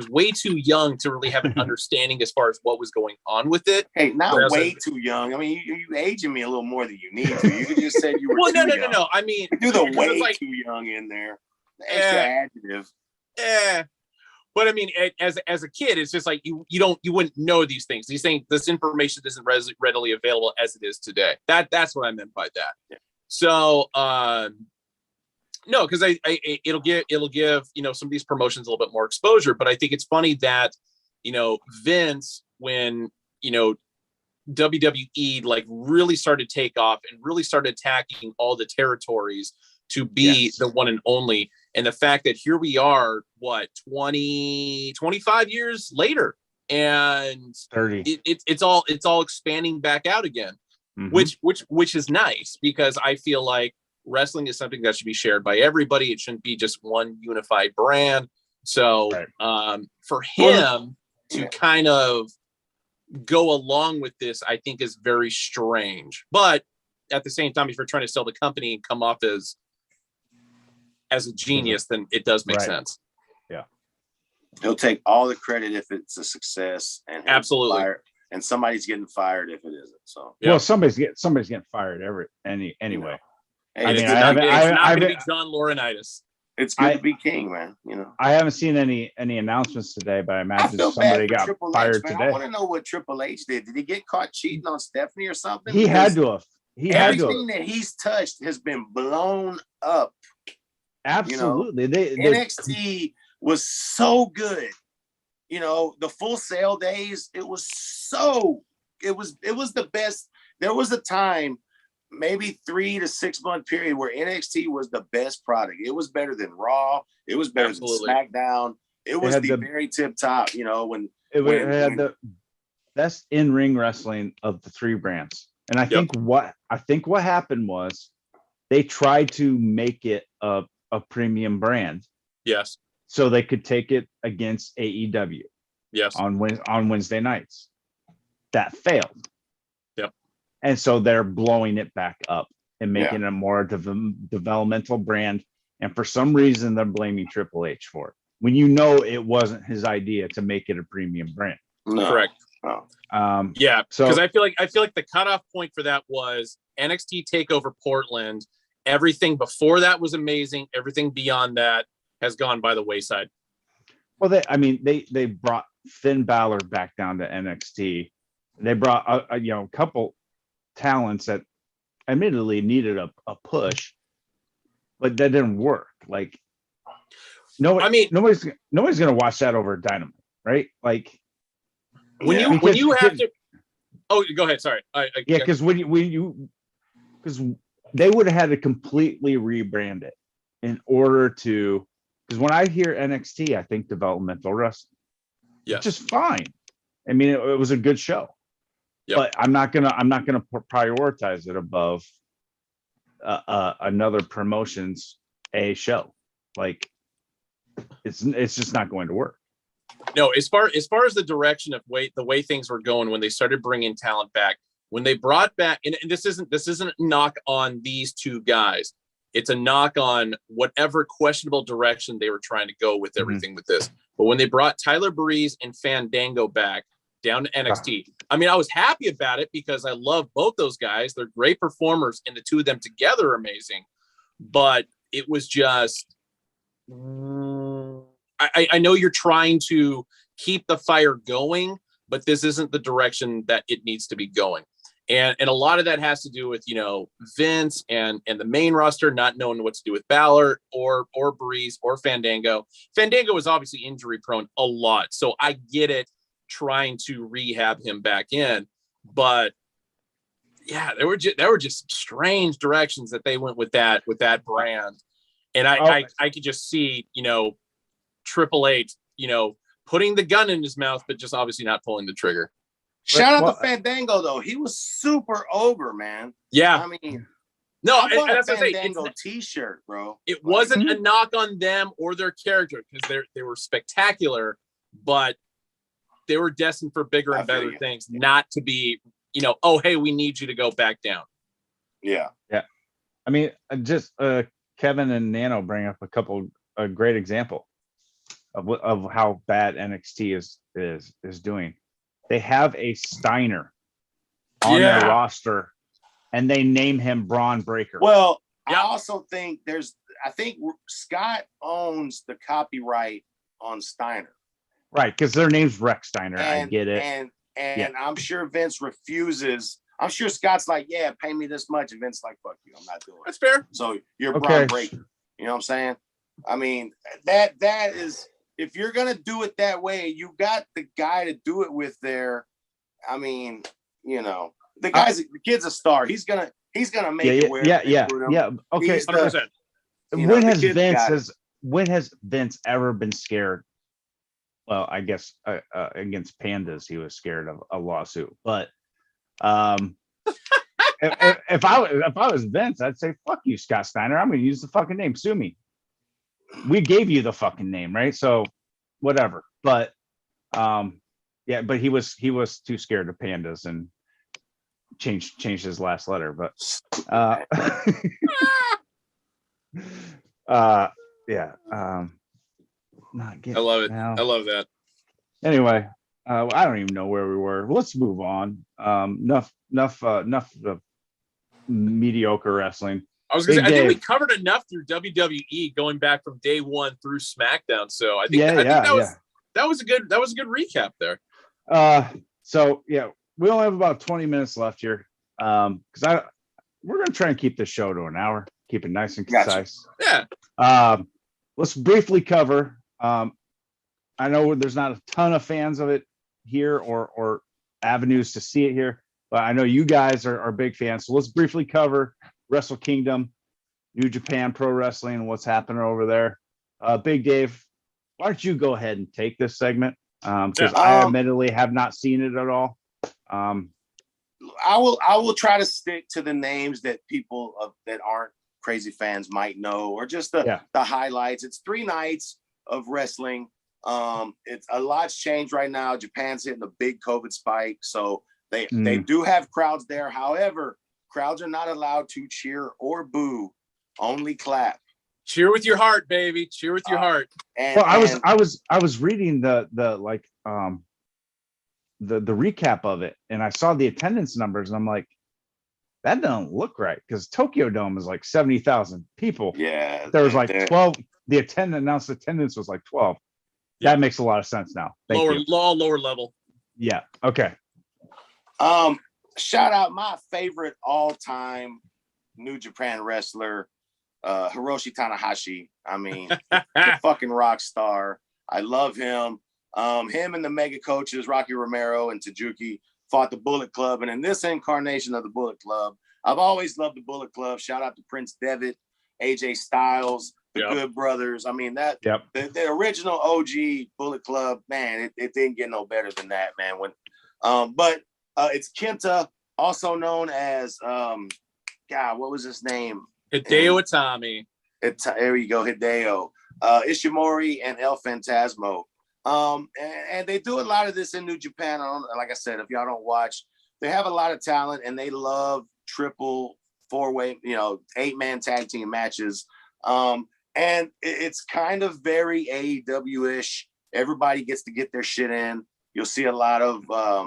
way too young to really have an understanding as far as what was going on with it. Hey, not way too young. I mean, you aging me a little more than you need to. You just said you were well, too young. No. I mean, do the way too young in there. The extra adjective. But I mean, as a kid, it's just like you wouldn't know these things. These things, this information isn't readily available as it is today. That's what I meant by that. Yeah. So no, because it'll give some of these promotions a little bit more exposure. But I think it's funny that Vince, when WWE like really started to take off and really started attacking all the territories to be the one and only. And the fact that here we are, 25 years later, and 30, it's all expanding back out again, which is nice, because I feel like wrestling is something that should be shared by everybody. It shouldn't be just one unified brand. So for him to kind of go along with this, I think is very strange. But at the same time, if you're trying to sell the company and come off as a genius, then it does make sense. Yeah. He'll take all the credit if it's a success, and absolutely. And somebody's getting fired if it isn't. So well, somebody's getting fired anyway. Hey, I mean, it's not going to be John Laurinaitis. It's good to be king, man. I haven't seen any announcements today, but I imagine somebody got fired today. I want to know what Triple H did. Did he get caught cheating on Stephanie or something? He had to have. Everything that he's touched has been blown up. Absolutely. NXT was so good. The Full Sail days, it was the best. There was a time, maybe 3 to 6 month period, where NXT was the best product. It was better than Raw. It was better than SmackDown. It was the very tip top, when it had the best in-ring wrestling of the three brands. And I think what happened was they tried to make it a premium brand. Yes. So they could take it against AEW. Yes. On Wednesday nights. That failed. Yep. And so they're blowing it back up and making it a more developmental brand. And for some reason, they're blaming Triple H for it, when it wasn't his idea to make it a premium brand. No. Correct. Oh. Yeah. Because I feel like the cutoff point for that was NXT TakeOver Portland. Everything before that was amazing. Everything beyond that has gone by the wayside. Well, they brought Finn Balor back down to NXT. They brought a couple talents that admittedly needed a push, but that didn't work. Like, nobody's gonna watch that over Dynamite, right? Like, when you have to. Oh, go ahead. Sorry. Because because they would have had to completely rebrand it in order to. Because when I hear NXT, I think developmental wrestling. Yeah, which is fine. I mean, it was a good show, but I'm not gonna prioritize it above another promotion's show. Like, it's just not going to work. No, as far as the direction of the way things were going when they started bringing talent back, when they brought back, and this isn't a knock on these two guys. It's a knock on whatever questionable direction they were trying to go with everything with this. But when they brought Tyler Breeze and Fandango back down to NXT, I mean, I was happy about it because I love both those guys. They're great performers, and the two of them together are amazing. But it was just, I know you're trying to keep the fire going, but this isn't the direction that it needs to be going. And a lot of that has to do with, Vince and the main roster not knowing what to do with Balor or Breeze or Fandango. Fandango was obviously injury prone a lot. So I get it trying to rehab him back in. But yeah, there were just strange directions that they went with that brand. And I could just see, Triple H, putting the gun in his mouth, but just obviously not pulling the trigger. Shout out to Fandango though. He was super over, man. Yeah. I mean, no, I bought and a that's Fandango t-shirt, bro. It wasn't a knock on them or their character because they were spectacular, but they were destined for bigger and better things, not to be, oh, hey, we need you to go back down. Yeah. Yeah. I mean, just Kevin and Nano bring up a great example of how bad NXT is doing. They have a Steiner on their roster, and they name him Braun Breaker. Well, I also think I think Scott owns the copyright on Steiner. Right, because their name's Rex Steiner. I get it. And I'm sure Vince refuses. I'm sure Scott's like, yeah, pay me this much. And Vince's like, fuck you, I'm not doing it. That's fair. So you're Braun Breaker. You know what I'm saying? I mean, that is, if you're gonna do it that way, you got the guy to do it with there. I mean, the kid's a star. He's gonna make it work. Yeah. Okay. 100%. When has Vince ever been scared? Well, I guess against pandas, he was scared of a lawsuit. But if I was Vince, I'd say, "Fuck you, Scott Steiner. I'm going to use the fucking name. Sue me. We gave you the fucking name, right? So whatever." But but he was too scared of pandas and changed his last letter. But not getting. I love it. Now. I love that. Anyway, I don't even know where we were. Let's move on. Enough of mediocre wrestling. I was gonna say, I think we covered enough through WWE going back from day one through SmackDown. So I think that was a good recap there. So yeah, we only have about 20 minutes left here. Because we're gonna try and keep this show to an hour, keep it nice and concise. Gotcha. Yeah. Let's briefly cover. I know there's not a ton of fans of it here or avenues to see it here, but I know you guys are big fans. So let's briefly cover Wrestle Kingdom, New Japan Pro Wrestling, and what's happening over there. Big Dave, why don't you go ahead and take this segment? Because I admittedly have not seen it at all. I will try to stick to the names that people that aren't crazy fans might know, or just the highlights. It's 3 nights of wrestling. It's a lot's changed right now. Japan's hitting a big COVID spike, so they do have crowds there. However, crowds are not allowed to cheer or boo, only clap. Cheer with your heart, baby. Cheer with your heart. I was reading the recap of it, and I saw the attendance numbers, and I'm like, that doesn't look right, because Tokyo Dome is like 70,000 people. Yeah, there was like 12. The announced attendance was like 12. Yeah. That makes a lot of sense now. Lower level. Yeah. Okay. Shout out my favorite all-time New Japan wrestler, Hiroshi Tanahashi. I mean, the fucking rock star. I love him. Him and the mega coaches, Rocky Romero and Tajuki, fought the Bullet Club. And in this incarnation of the Bullet Club, I've always loved the Bullet Club. Shout out to Prince Devitt, AJ Styles, the Good Brothers. I mean, the original OG Bullet Club, man, it didn't get no better than that, man. But it's Kenta, also known as what was his name? Hideo Itami. There you go, Hideo. Ishimori and El Phantasmo. And they do a lot of this in New Japan. Like I said, if y'all don't watch, they have a lot of talent and they love triple, four-way, 8-man tag team matches. And it's kind of very AEW-ish. Everybody gets to get their shit in. You'll see a lot of, I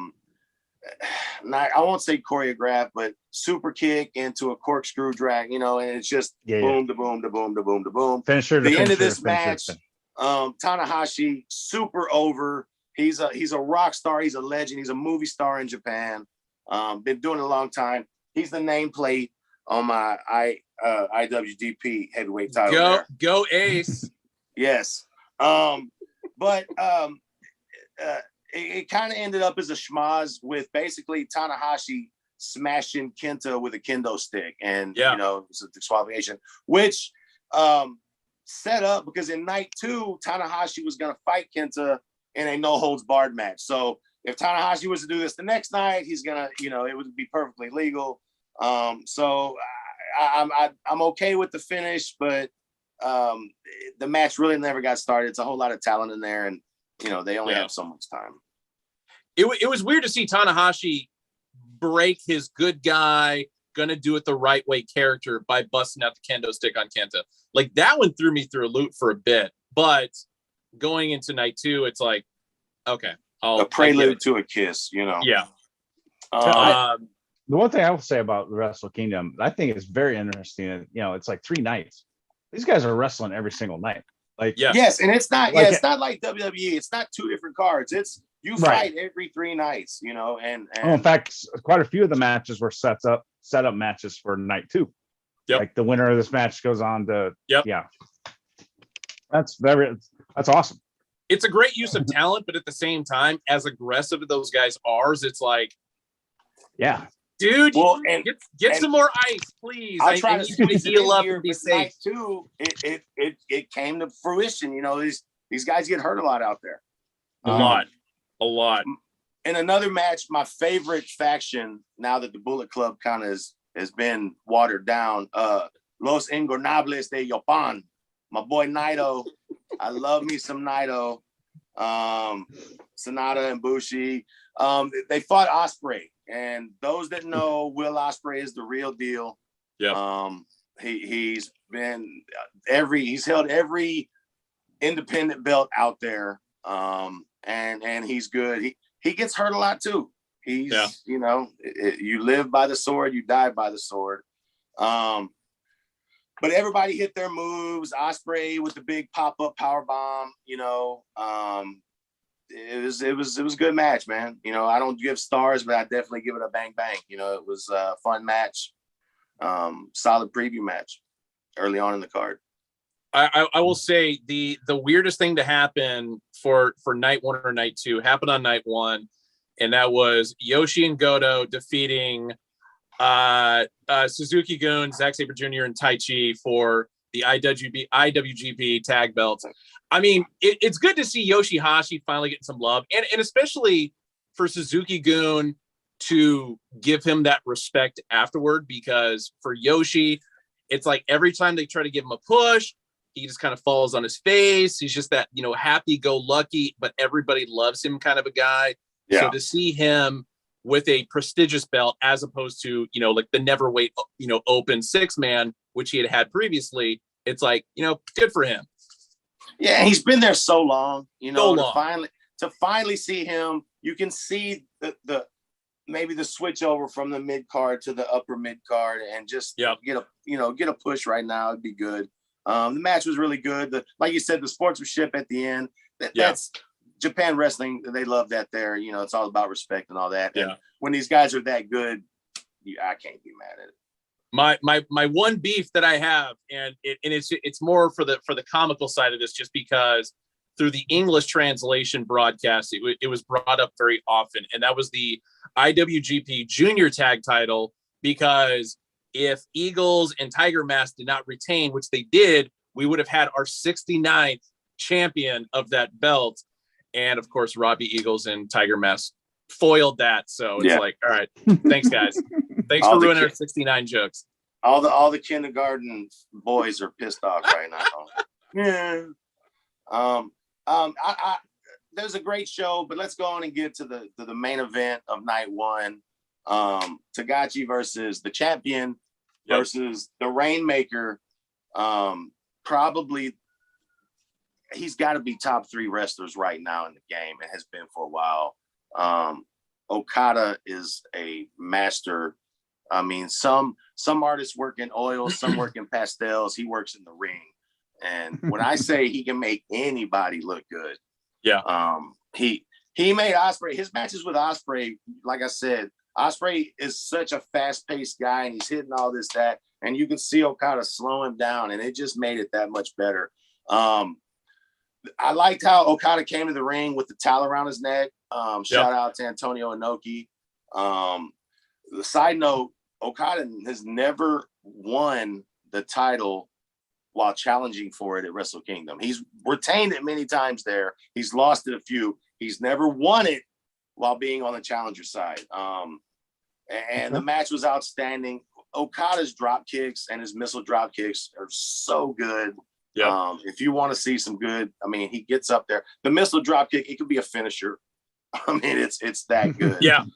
won't say choreographed, but super kick into a corkscrew drag, and it's just boom, to boom, to boom, to boom, to boom. Finisher. The end of this match, Tanahashi, super over. He's a rock star. He's a legend. He's a movie star in Japan. Been doing it a long time. He's the nameplate on my IWGP heavyweight title. Go Ace. Yes. But it kind of ended up as a schmoz with basically Tanahashi smashing Kenta with a kendo stick, and it's a disqualification, which set up because in night 2 Tanahashi was going to fight Kenta in a no holds barred match. So if Tanahashi was to do this the next night, he's gonna, it would be perfectly legal. So I'm okay with the finish, but the match really never got started. It's a whole lot of talent in there, and they only have so much time. It was weird to see Tanahashi break his good guy, gonna do it the right way character by busting out the kendo stick on Kenta. Like, that one threw me through a loop for a bit, but going into night 2, it's like, okay, a prelude to a kiss, Yeah. The one thing I will say about the Wrestle Kingdom, I think it's very interesting. It's like 3 nights. These guys are wrestling every single night. Like, yes, and it's not it's not like WWE. It's not 2 different cards. It's you fight every 3 nights, and in fact, quite a few of the matches were set up matches for night 2. Yep. Like the winner of this match goes on to That's awesome. It's a great use of talent, but at the same time, as aggressive as those guys are, it's like, dude, get some more ice, please. I'll try to squeeze it in up here, and be but safe. night 2, it came to fruition. These guys get hurt a lot out there. A lot. In another match, my favorite faction, now that the Bullet Club kind of has been watered down, Los Ingobernables de Japan. My boy Naito. I love me some Naito. Sonata and Bushi. They fought Ospreay. And those that know, Will Ospreay is the real deal. Yeah. He's held every independent belt out there. And he's good. He gets hurt a lot too. He's you live by the sword, you die by the sword. But everybody hit their moves. Ospreay with the big pop-up power bomb, it was a good match, man. I don't give stars, but I definitely give it a bang bang. It was a fun match, solid preview match early on in the card. I will say the weirdest thing to happen for night 1 or night 2 happened on night 1, and that was Yoshi and Goto defeating Suzuki Gun, Zack Sabre Jr., and Tai Chi for the IWGP tag belts. I mean, it's good to see Yoshihashi finally getting some love, and especially for Suzuki Gun to give him that respect afterward, because for Yoshi, it's like every time they try to give him a push, he just kind of falls on his face. He's just that, happy-go-lucky, but everybody loves him kind of a guy. Yeah. So to see him with a prestigious belt, as opposed to, like the neverweight, open 6-man, which he had previously, it's like, good for him. Yeah, he's been there so long, to finally see him. You can see the maybe the switch over from the mid card to the upper mid card, and just get a push right now. It'd be good. The match was really good. Like you said, the sportsmanship at the end. That's Japan wrestling. They love that there. It's all about respect and all that. Yeah. And when these guys are that good, I can't be mad at it. My one beef that I have, and it's more for the comical side of this, just because through the English translation broadcast, it was brought up very often, and that was the IWGP Junior Tag Title, because if Eagles and Tiger Mask did not retain, which they did, we would have had our 69th champion of that belt. And of course, Robbie Eagles and Tiger Mask foiled that. So it's like, all right, thanks guys. Thanks for ruining our 69 jokes. All the kindergarten boys are pissed off right now. Yeah. There's a great show, but let's go on and get to the main event of night one. Tagachi versus the champion versus the Rainmaker. Probably he's got to be top 3 wrestlers right now in the game and has been for a while. Okada is a master. I mean, some artists work in oils, some work in pastels. He works in the ring. And when I say he can make anybody look good, he made Ospreay, his matches with Ospreay, like I said, Ospreay is such a fast-paced guy and he's hitting all this, that, and you can see Okada slow him down, and it just made it that much better. I liked how Okada came to the ring with the towel around his neck. Shout out to Antonio Inoki. The side note, Okada has never won the title while challenging for it at Wrestle Kingdom. He's retained it many times there. He's lost it a few. He's never won it while being on the challenger side. And the match was outstanding. Okada's drop kicks and his missile drop kicks are so good. Yeah. If you want to see some good, I mean, he gets up there. The missile drop kick, it could be a finisher. I mean, it's that good. Yeah.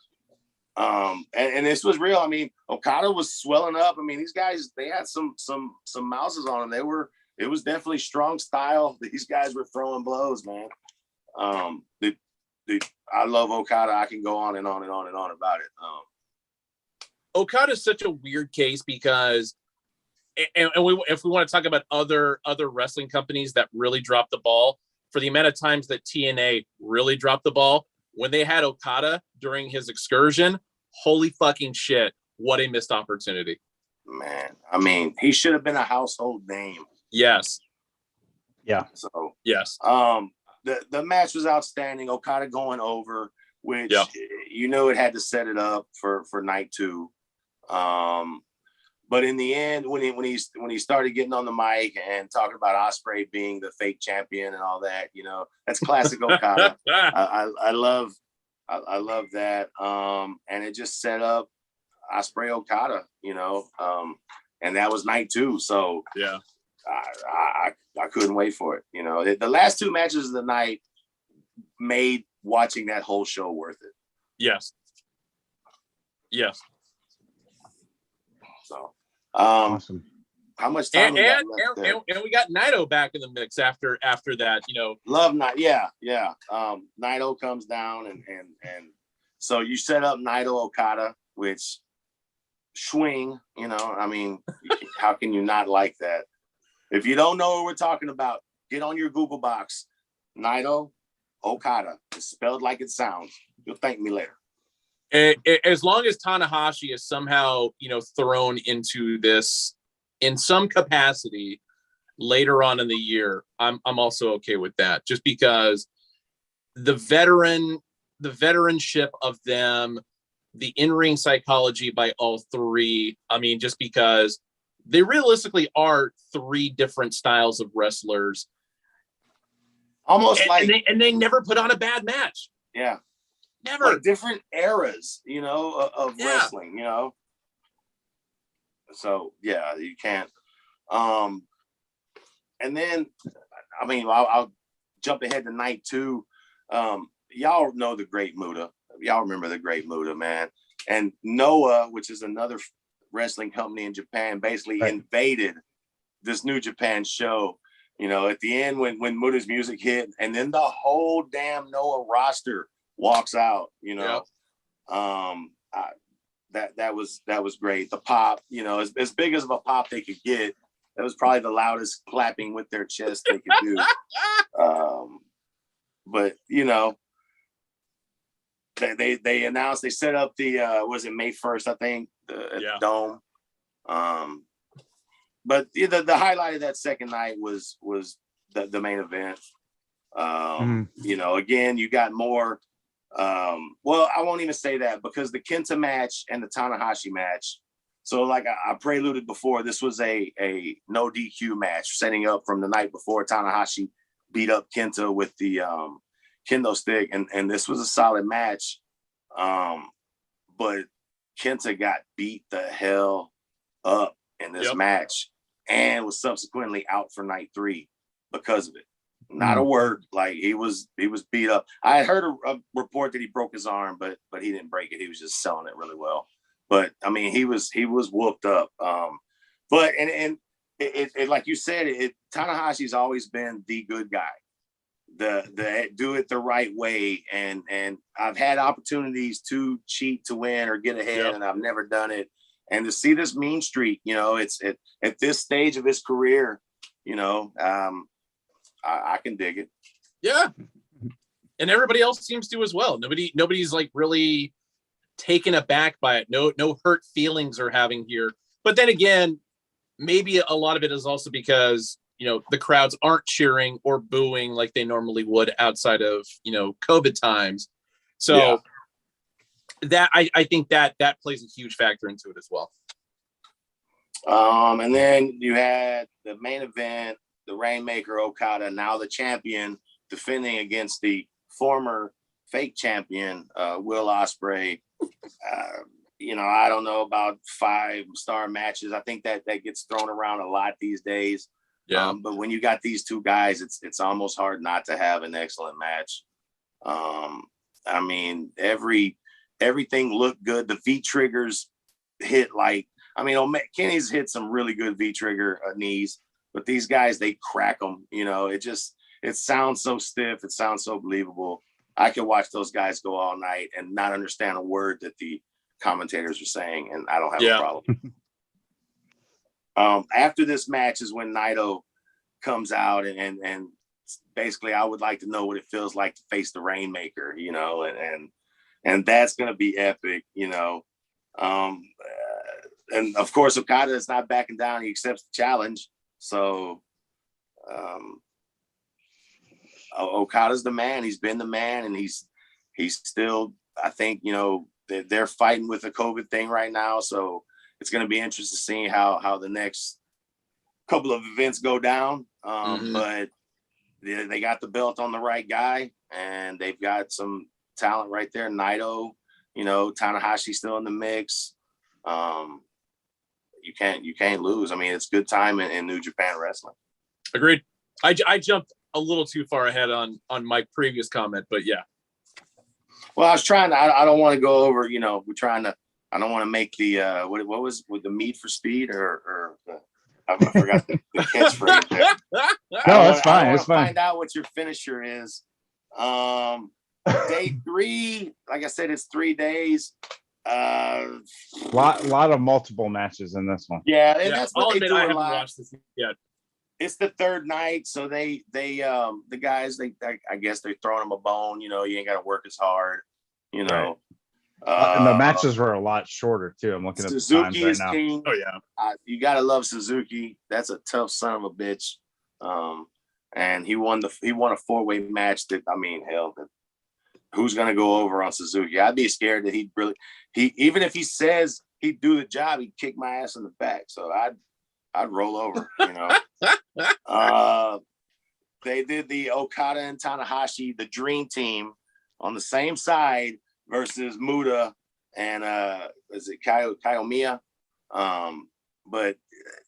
And this was real. I mean, Okada was swelling up. I mean, these guys, they had some mouses on them. It was definitely strong style. These guys were throwing blows, man. I love Okada. I can go on and on and on and on about it. Okada is such a weird case because, if we want to talk about other wrestling companies that really dropped the ball, for the amount of times that TNA really dropped the ball, when they had Okada during his excursion, holy fucking shit, what a missed opportunity. Man, I mean, he should have been a household name. Yes. Yeah. So yes. The match was outstanding. Okada going over, which you know it had to set it up for night 2. But in the end, when he started getting on the mic and talking about Ospreay being the fake champion and all that, you know, that's classic Okada. I love that. And it just set up Ospreay Okada, you know, and that was night 2. So yeah, I couldn't wait for it. You know, the last 2 matches of the night made watching that whole show worth it. Yes. Yes. So, awesome. How much time we got left there? And we got Naito back in the mix after that, you know. Love Naito. Yeah. Naito comes down and so you set up Naito Okada, which swing, you know, I mean, how can you not like that? If you don't know what we're talking about, get on your Google box. Naito Okada. It's spelled like it sounds. You'll thank me later. As long as Tanahashi is somehow, you know, thrown into this in some capacity later on in the year, I'm also okay with that. Just because the veteranship of them, the in-ring psychology by all 3. I mean, just because they realistically are 3 different styles of wrestlers, almost and they never put on a bad match. Yeah. Never. Like different eras, you know, of wrestling, you know. So yeah, you can't. And then, I mean, I'll jump ahead to night 2. Y'all know the Great Muta. Y'all remember the Great Muta, man. And Noah, which is another wrestling company in Japan, basically invaded this New Japan show. You know, at the end when Muta's music hit, and then the whole damn Noah roster walks out, you know. That was great. The pop, you know, as big as of a pop they could get, that was probably the loudest clapping with their chest they could do. But you know, they announced, they set up the was it May 1st, I think, at the Dome. But the highlight of that second night was the main event. You know, again, you got more. Well, I won't even say that, because the Kenta match and the Tanahashi match. So like I preluded before, this was a no DQ match, setting up from the night before. Tanahashi beat up Kenta with the kendo stick, and this was a solid match. But Kenta got beat the hell up in this match and was subsequently out for night 3 because of it. Not a word. Like he was beat up. I had heard a report that he broke his arm, but he didn't break it. He was just selling it really well. But I mean, he was whooped up. But it like you said, Tanahashi's always been the good guy. The do it the right way, and I've had opportunities to cheat to win or get ahead, and I've never done it. And to see this mean streak, you know, it's at this stage of his career, you know, I can dig it. Yeah, and everybody else seems to as well. Nobody's like really taken aback by it. No hurt feelings are having here. But then again, maybe a lot of it is also because, you know, the crowds aren't cheering or booing like they normally would outside of, you know, COVID times. So that I think that plays a huge factor into it as well. And then you had the main event, the Rainmaker Okada, now the champion, defending against the former fake champion, Will Ospreay. You know, I don't know about 5-star matches. I think that gets thrown around a lot these days. Yeah. But when you got these two guys, it's almost hard not to have an excellent match. I mean, everything looked good. The V triggers hit like, I mean, Kenny's hit some really good V trigger knees, but these guys, they crack them. You know, it sounds so stiff. It sounds so believable. I could watch those guys go all night and not understand a word that the commentators are saying, and I don't have a problem. After this match is when Naito comes out, and basically I would like to know what it feels like to face the Rainmaker, you know, and that's going to be epic, you know. And of course, Okada is not backing down. He accepts the challenge. So Okada's the man. He's been the man, and he's still, I think, you know, they're fighting with the COVID thing right now. So it's going to be interesting to see how the next couple of events go down. But they got the belt on the right guy, and they've got some talent right there. Naito, you know, Tanahashi still in the mix. You can't lose. I mean, it's good time in New Japan Wrestling. Agreed. I jumped a little too far ahead on my previous comment, but yeah. Well, I was trying to. I don't want to go over. You know, I don't want to make the what was with the Meat for Speed or I forgot the catchphrase there. No, that's fine. It's fine. Find out what your finisher is. Day 3, like I said, it's 3 days. Lot of multiple matches in this one. Yeah, and that's what they do. I haven't watched this yet. It's the third night, so they the guys, I guess they're throwing them a bone. You know, you ain't got to work as hard. You know, and the matches were a lot shorter too. I'm looking at Suzuki the is times right king. Oh yeah, you gotta love Suzuki. That's a tough son of a bitch. And he won a 4-way match. That, I mean, hell, who's gonna go over on Suzuki? I'd be scared that he even if he says he'd do the job, he'd kick my ass in the back. So I'd roll over, you know. They did the Okada and Tanahashi, the Dream Team, on the same side versus Muda and is it Kiyomiya? But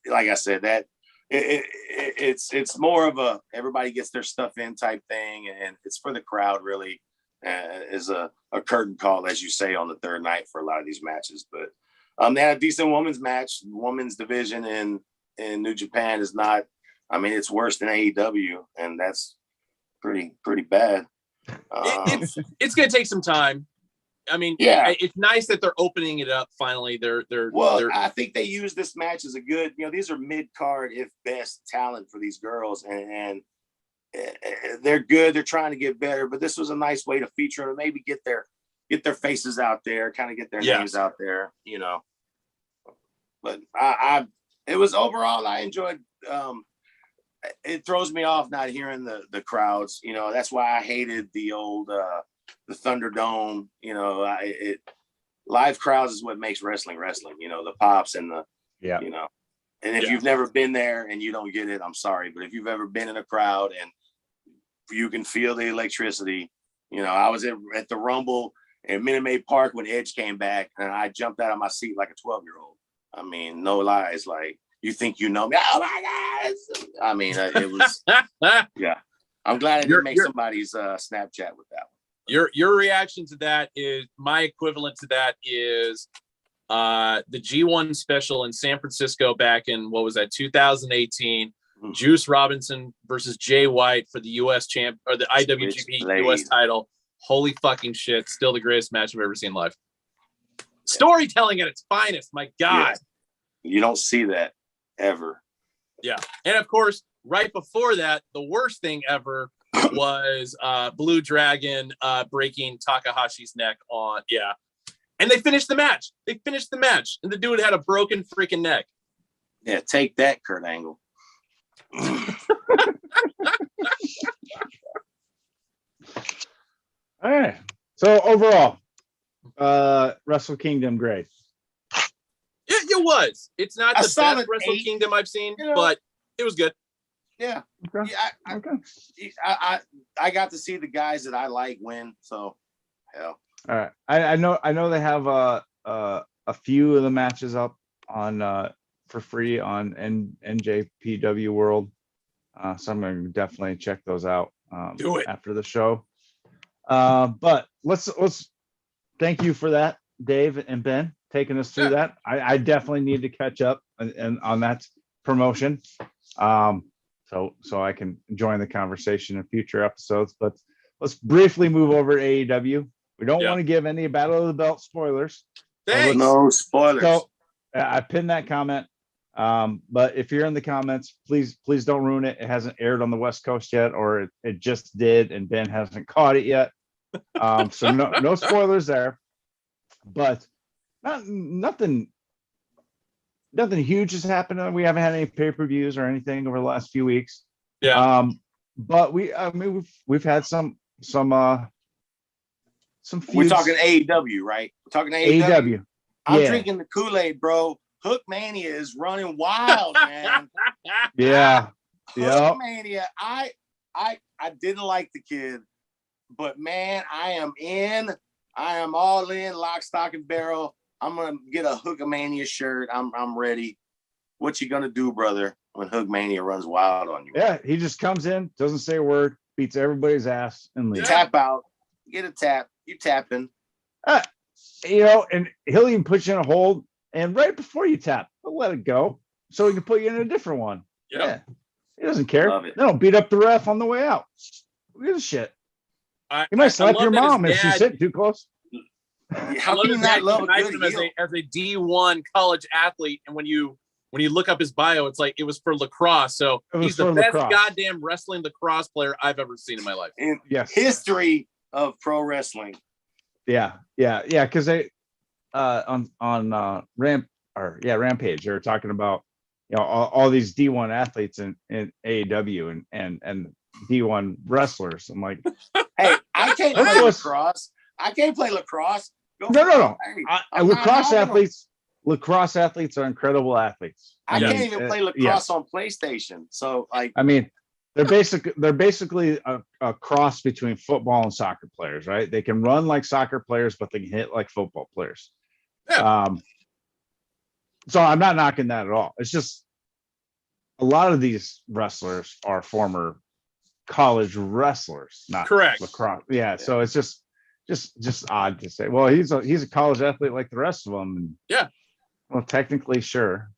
like I said, that it's more of a everybody gets their stuff in type thing, and it's for the crowd really. Is a curtain call, as you say, on the third night for a lot of these matches. But they had a decent women's match. Women's division in New Japan is not, I mean, it's worse than AEW, and that's pretty bad. It's going to take some time. I mean, it's nice that they're opening it up finally. I think they use this match as a good, you know, these are mid-card, if best, talent for these girls, and they're good. They're trying to get better, but this was a nice way to feature them, maybe get their faces out there, kind of get their names out there, you know. But it was overall, I enjoyed. It throws me off not hearing the crowds. You know, that's why I hated the old the Thunderdome. You know, live crowds is what makes wrestling. You know, the pops and you know. And if you've never been there and you don't get it, I'm sorry. But if you've ever been in a crowd and you can feel the electricity, you know, I was at the Rumble at Minute Maid Park when Edge came back, and I jumped out of my seat like a 12-year-old. I mean, no lies. Like, you think you know me? Oh my God! I mean, it was, yeah. I'm glad I didn't make somebody's Snapchat with that one. Your reaction to that is my equivalent to that is the G1 special in San Francisco back in 2018. Juice Robinson versus Jay White for the U.S. champ or the IWGP U.S. title. Holy fucking shit! Still the greatest match I've ever seen live. Storytelling at its finest. My God, you don't see that ever. Yeah, and of course, right before that, the worst thing ever was Blue Dragon breaking Takahashi's neck on. Yeah, and they finished the match. And the dude had a broken freaking neck. Yeah, take that, Kurt Angle. All right. So overall, Wrestle Kingdom, great. It was. It's not the best Wrestle 8. Kingdom I've seen, but it was good. Yeah. Okay. Yeah, I got to see the guys that I like win. So, hell. All right. I know they have a few of the matches up on for free on NJPW World. So I'm gonna definitely check those out. Do it after the show. But let's thank you for that, Dave and Ben, taking us through that. I definitely need to catch up and on that promotion. So I can join the conversation in future episodes. But let's briefly move over to AEW. We don't want to give any Battle of the Belt spoilers. Thanks. No spoilers. So I pinned that comment. But if you're in the comments, please don't ruin it. It hasn't aired on the West Coast yet, or it just did, and Ben hasn't caught it yet. So no spoilers there. But nothing huge has happened. We haven't had any pay-per-views or anything over the last few weeks. Yeah. But we've had some feuds. We're talking AEW, right? We're talking AEW. I'm drinking the Kool-Aid, bro. Hook Mania is running wild, man. Yeah. Hook Mania. I didn't like the kid, but man, I am in. I am all in, lock, stock, and barrel. I'm gonna get a Hook Mania shirt. I'm ready. What you gonna do, brother, when Hook Mania runs wild on you? Yeah, he just comes in, doesn't say a word, beats everybody's ass, and leaves. Tap out, get a tap. You tapping. And he'll even put you in a hold, and right before you tap, he'll let it go so he can put you in a different one. Yep. Yeah, he doesn't care. Love it. They don't beat up the ref on the way out. Who gives a shit? He might slap your mom if she's sitting too close. How can you not love a good heel? as a D1 college athlete, and when you look up his bio, it's like it was for lacrosse. So he's the best goddamn wrestling lacrosse player I've ever seen in my life. In history of pro wrestling. Yeah. Because they on Rampage, they were talking about all these D1 athletes in AEW and D1 wrestlers. I'm like, hey, I can't play lacrosse. I can't play lacrosse. No. Lacrosse athletes are incredible athletes. I can't even play lacrosse on PlayStation. So, like, I mean, they're basically a cross between football and soccer players, right? They can run like soccer players, but they can hit like football players. Yeah. So I'm not knocking that at all. It's just a lot of these wrestlers are former college wrestlers, not correct lacrosse. Yeah. So it's just odd to say, well, he's a college athlete like the rest of them. And well, technically, sure.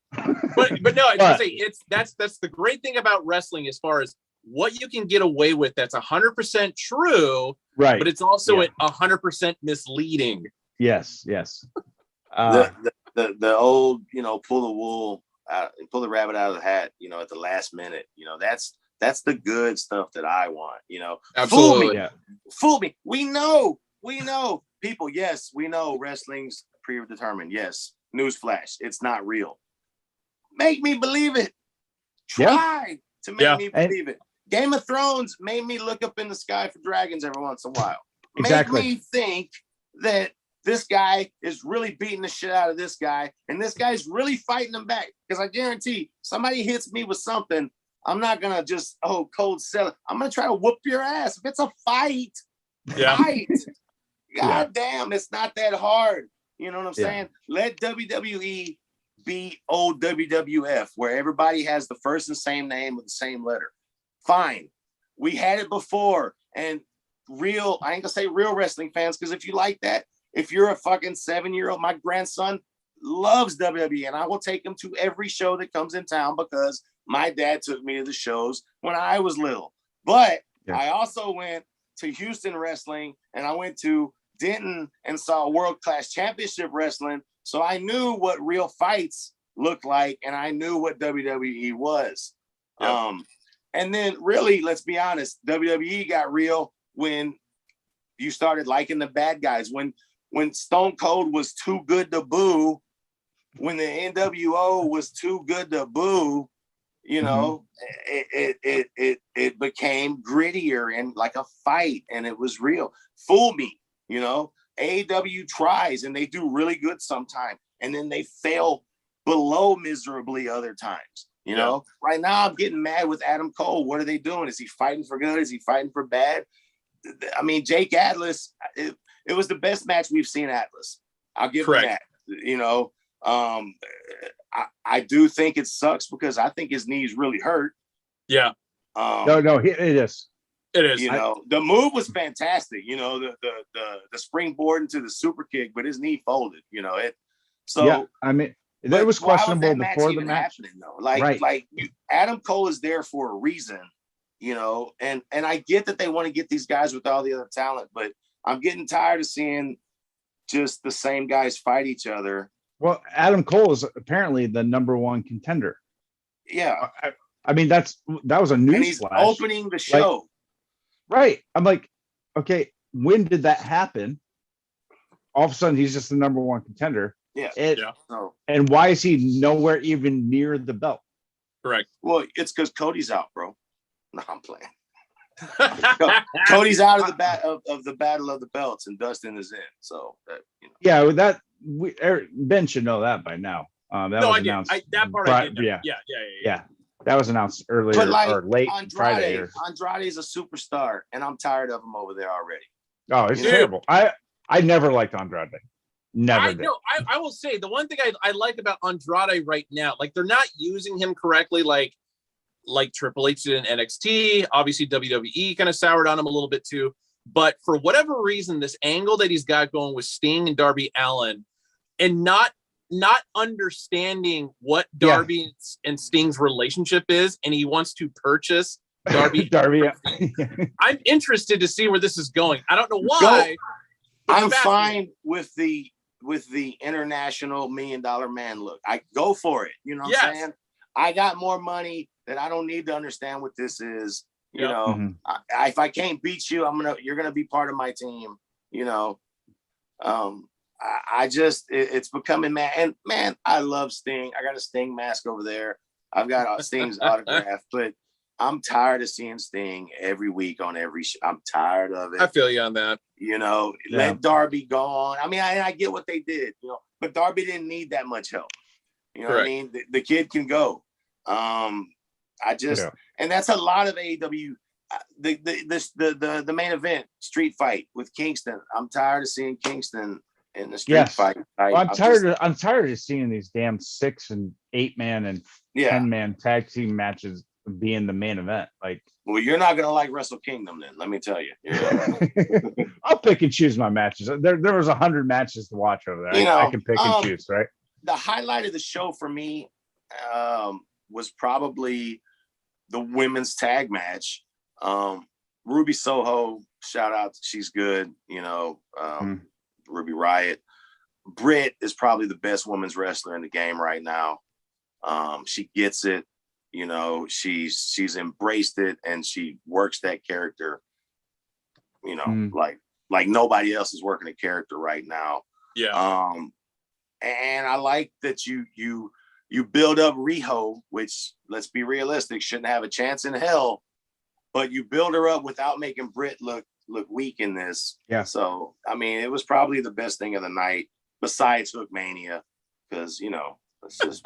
but no, that's the great thing about wrestling as far as what you can get away with. That's 100% true, right? But it's also 100% misleading. Yes. The old, pull the rabbit out of the hat, at the last minute. That's the good stuff that I want. Absolutely. Fool me. We know, people. Yes, we know wrestling's predetermined. Yes, newsflash, it's not real. Make me believe it. Try to make me believe it. Game of Thrones made me look up in the sky for dragons every once in a while. Exactly. Made me think that this guy is really beating the shit out of this guy, and this guy's really fighting him back. Because I guarantee somebody hits me with something, I'm not gonna just cold sell it. I'm gonna try to whoop your ass. If it's a fight, fight. God damn, it's not that hard. You know what I'm saying? Let WWE be old WWF, where everybody has the first and same name with the same letter. Fine. we had it before. And real, I ain't gonna say real wrestling fans, because if you like that, if you're a fucking 7-year-old, my grandson loves WWE, and I will take him to every show that comes in town because my dad took me to the shows when I was little. But I also went to Houston wrestling, and I went to Denton and saw world-class championship wrestling. So I knew what real fights looked like, and I knew what WWE was. Yep. And then really, let's be honest, WWE got real when you started liking the bad guys. When Stone Cold was too good to boo, when the NWO was too good to boo, you know, it became grittier and like a fight, and it was real. Fool me, you know. AEW tries, and they do really good sometimes, and then they fail below miserably other times. You know, right now I'm getting mad with Adam Cole. What are they doing? Is he fighting for good? Is he fighting for bad? I mean, Jake Atlas, it was the best match we've seen Atlas. I'll give him that. You know, I do think it sucks because I think his knees really hurt. Yeah. No, it is. It is. You know, the move was fantastic. You know, the springboard into the super kick, but his knee folded. You know it. So yeah, I mean, that was questionable before the match. Though? Like Adam Cole is there for a reason. You know, and I get that they want to get these guys with all the other talent, but I'm getting tired of seeing just the same guys fight each other. Well, Adam Cole is apparently the #1 contender. Yeah. I mean, that was a news and he's flash. Opening the show. Right. I'm like, okay, when did that happen? All of a sudden, he's just the #1 contender. Yeah. And why is he nowhere even near the belt? Correct. Well, it's because Cody's out, bro. No, I'm playing. Cody's out of the battle of the belts, and Dustin is in. So Ben should know that by now. That was announced. That part I did know. Yeah. That was announced earlier or late Friday. Andrade is a superstar, and I'm tired of him over there already. Oh, it's terrible. I never liked Andrade. Never did. I will say the one thing I like about Andrade right now, like they're not using him correctly, like Triple H did in NXT. Obviously, WWE kind of soured on him a little bit too. But for whatever reason, this angle that he's got going with Sting and Darby Allin, and not understanding what Darby and Sting's relationship is, and he wants to purchase Darby. I'm interested to see where this is going. I don't know why. I'm fine with the international $1 million man look. I go for it. You know what I'm saying? I got more money that I don't need to understand what this is. You know, if I can't beat you, you're gonna be part of my team. You know, it's becoming mad. And man, I love Sting. I got a Sting mask over there. I've got Sting's autograph, but I'm tired of seeing Sting every week on every show. I'm tired of it. I feel you on that. You know, let Darby go on. I mean, I get what they did, you know, but Darby didn't need that much help. You know what I mean? The kid can go. And that's a lot of AEW. The main event, street fight with Kingston. I'm tired of seeing Kingston in the street fight. I'm tired of seeing these damn 6 and 8 man and 10 man tag team matches being the main event. Like, well, you're not gonna like Wrestle Kingdom then. Let me tell you. I'll pick and choose my matches. There was 100 matches to watch over there. I can pick and choose, right? The highlight of the show for me was probably the women's tag match. Ruby Soho, shout out, she's good. You know, Ruby Riott. Britt is probably the best women's wrestler in the game right now. She gets it. You know, she's embraced it, and she works that character, you know, like nobody else is working a character right now. Yeah. And I like that you build up Riho, which, let's be realistic, shouldn't have a chance in hell, but you build her up without making Britt look weak in this. Yeah. So I mean, it was probably the best thing of the night besides Hook Mania, because, you know, it's just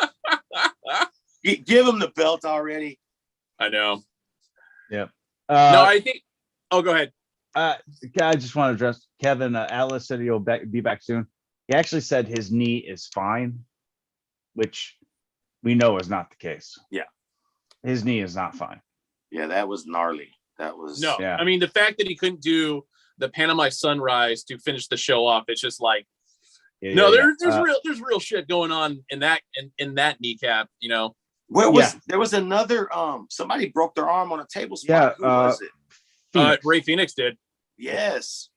give him the belt already. I know. Yeah. No, I think. Oh, go ahead. I just want to address Kevin. Atlas said he'll be back soon. He actually said his knee is fine, which we know is not the case. Yeah. His knee is not fine. Yeah, that was gnarly. That was no. Yeah. I mean, the fact that he couldn't do the Panama Sunrise to finish the show off, it's just like, there's real shit going on in that kneecap, you know. There was another somebody broke their arm on a table spot. Who was it? Ray Phoenix did. Yes.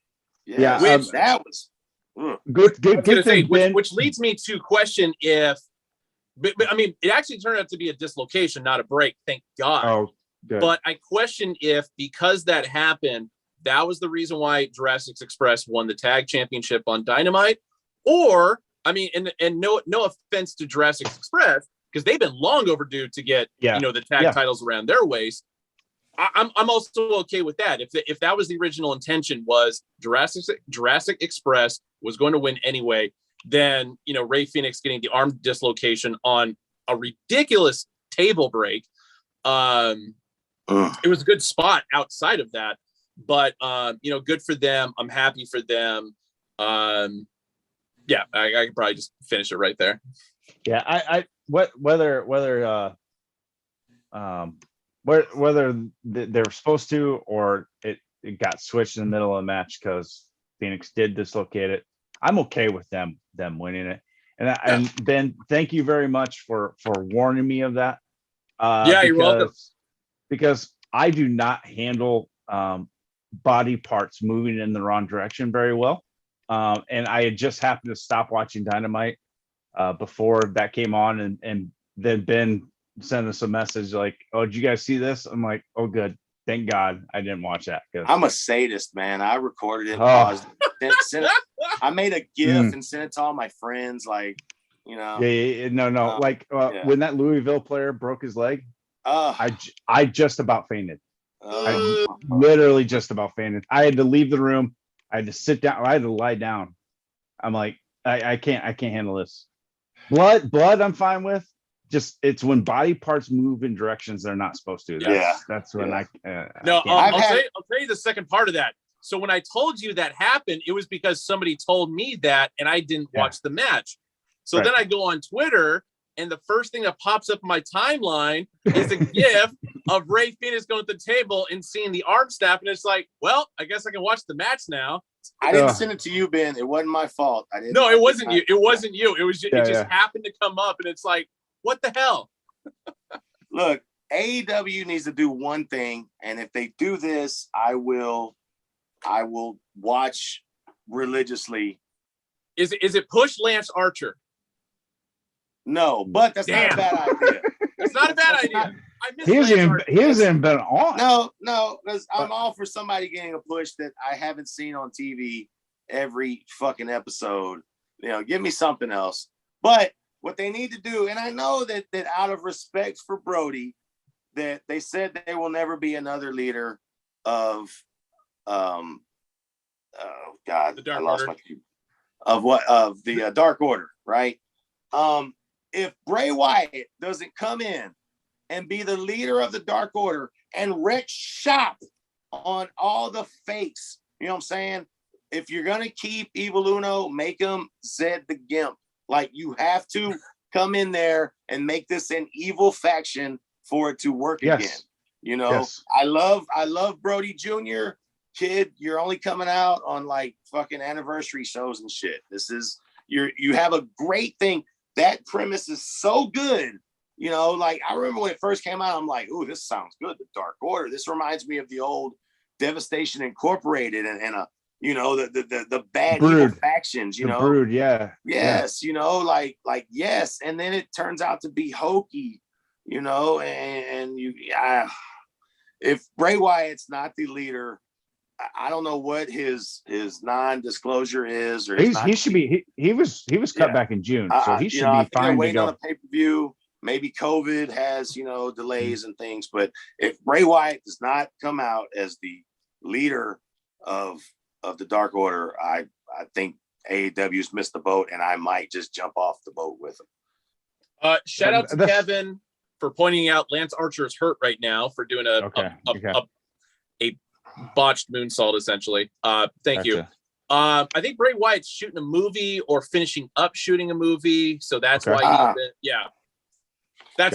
Yeah. That was good. Which leads me to question if, but I mean, it actually turned out to be a dislocation, not a break. Thank God. Oh, good. But I question if, because that happened, that was the reason why Jurassic Express won the tag championship on Dynamite. Or, I mean, and no offense to Jurassic Express, because they've been long overdue to get the tag titles around their waist. I'm also okay with that. If that was the original intention, was Jurassic Express was going to win anyway, then Ray Phoenix getting the arm dislocation on a ridiculous table break. It was a good spot outside of that, but good for them. I'm happy for them. I could probably just finish it right there. Yeah, whether they were supposed to, or it got switched in the middle of the match because Phoenix did dislocate it, I'm okay with them winning it. And Ben, thank you very much for warning me of that. You're welcome. Because I do not handle body parts moving in the wrong direction very well. And I had just happened to stop watching Dynamite before that came on, and then Ben sent us a message like, "Oh, did you guys see this?" I'm like, "Oh, good. Thank God I didn't watch that." I'm a sadist, man. I recorded it. I made a GIF and sent it to all my friends. Like, when that Louisville player broke his leg, I just about fainted. I literally just about fainted. I had to leave the room. I had to sit down. I had to lie down. I'm like, I can't handle this. Blood, I'm fine with. Just it's when body parts move in directions they're not supposed to. That's when I. I'll tell you the second part of that. So when I told you that happened, it was because somebody told me that, and I didn't watch the match. So then I go on Twitter, and the first thing that pops up in my timeline is a GIF of Ray Phoenix going to the table and seeing the arm snap, and it's like, well, I guess I can watch the match now. I didn't send it to you, Ben. It wasn't my fault. No, it wasn't you. It wasn't you. It was just, it just happened to come up, and it's like, what the hell? Look, AEW needs to do one thing, and if they do this, I will watch religiously. Is it push Lance Archer? No, but that's not a bad idea. It's not a bad idea. He hasn't been on. No, because I'm all for somebody getting a push that I haven't seen on TV every fucking episode. Give me something else. But what they need to do, and I know that out of respect for Brody, that they said that there will never be another leader of the Dark Order, right? If Bray Wyatt doesn't come in and be the leader of the Dark Order and wreck shop on all the fakes, you know what I'm saying? If you're gonna keep Evil Uno, make him Zed the Gimp. Like, you have to come in there and make this an evil faction for it to work again. I love Brody Jr. Kid, you're only coming out on like fucking anniversary shows and shit. You have a great thing. That premise is so good. Like, I remember when it first came out, I'm like, ooh, this sounds good. The Dark Order. This reminds me of the old Devastation Incorporated and the bad evil factions, The Brood, yes, yes. And then it turns out to be hokey, and if Bray Wyatt's not the leader, I don't know what his non-disclosure is, or he should be. He was cut back in June, so he should be fine. Waiting on a pay-per-view. Maybe COVID has delays and things, but if Bray Wyatt does not come out as the leader of the Dark Order, I think AEW's missed the boat, and I might just jump off the boat with him. Shout out to Kevin for pointing out Lance Archer is hurt right now for doing a botched moonsault, essentially. Thank you. I think Bray Wyatt's shooting a movie or finishing up shooting a movie, so that's why That's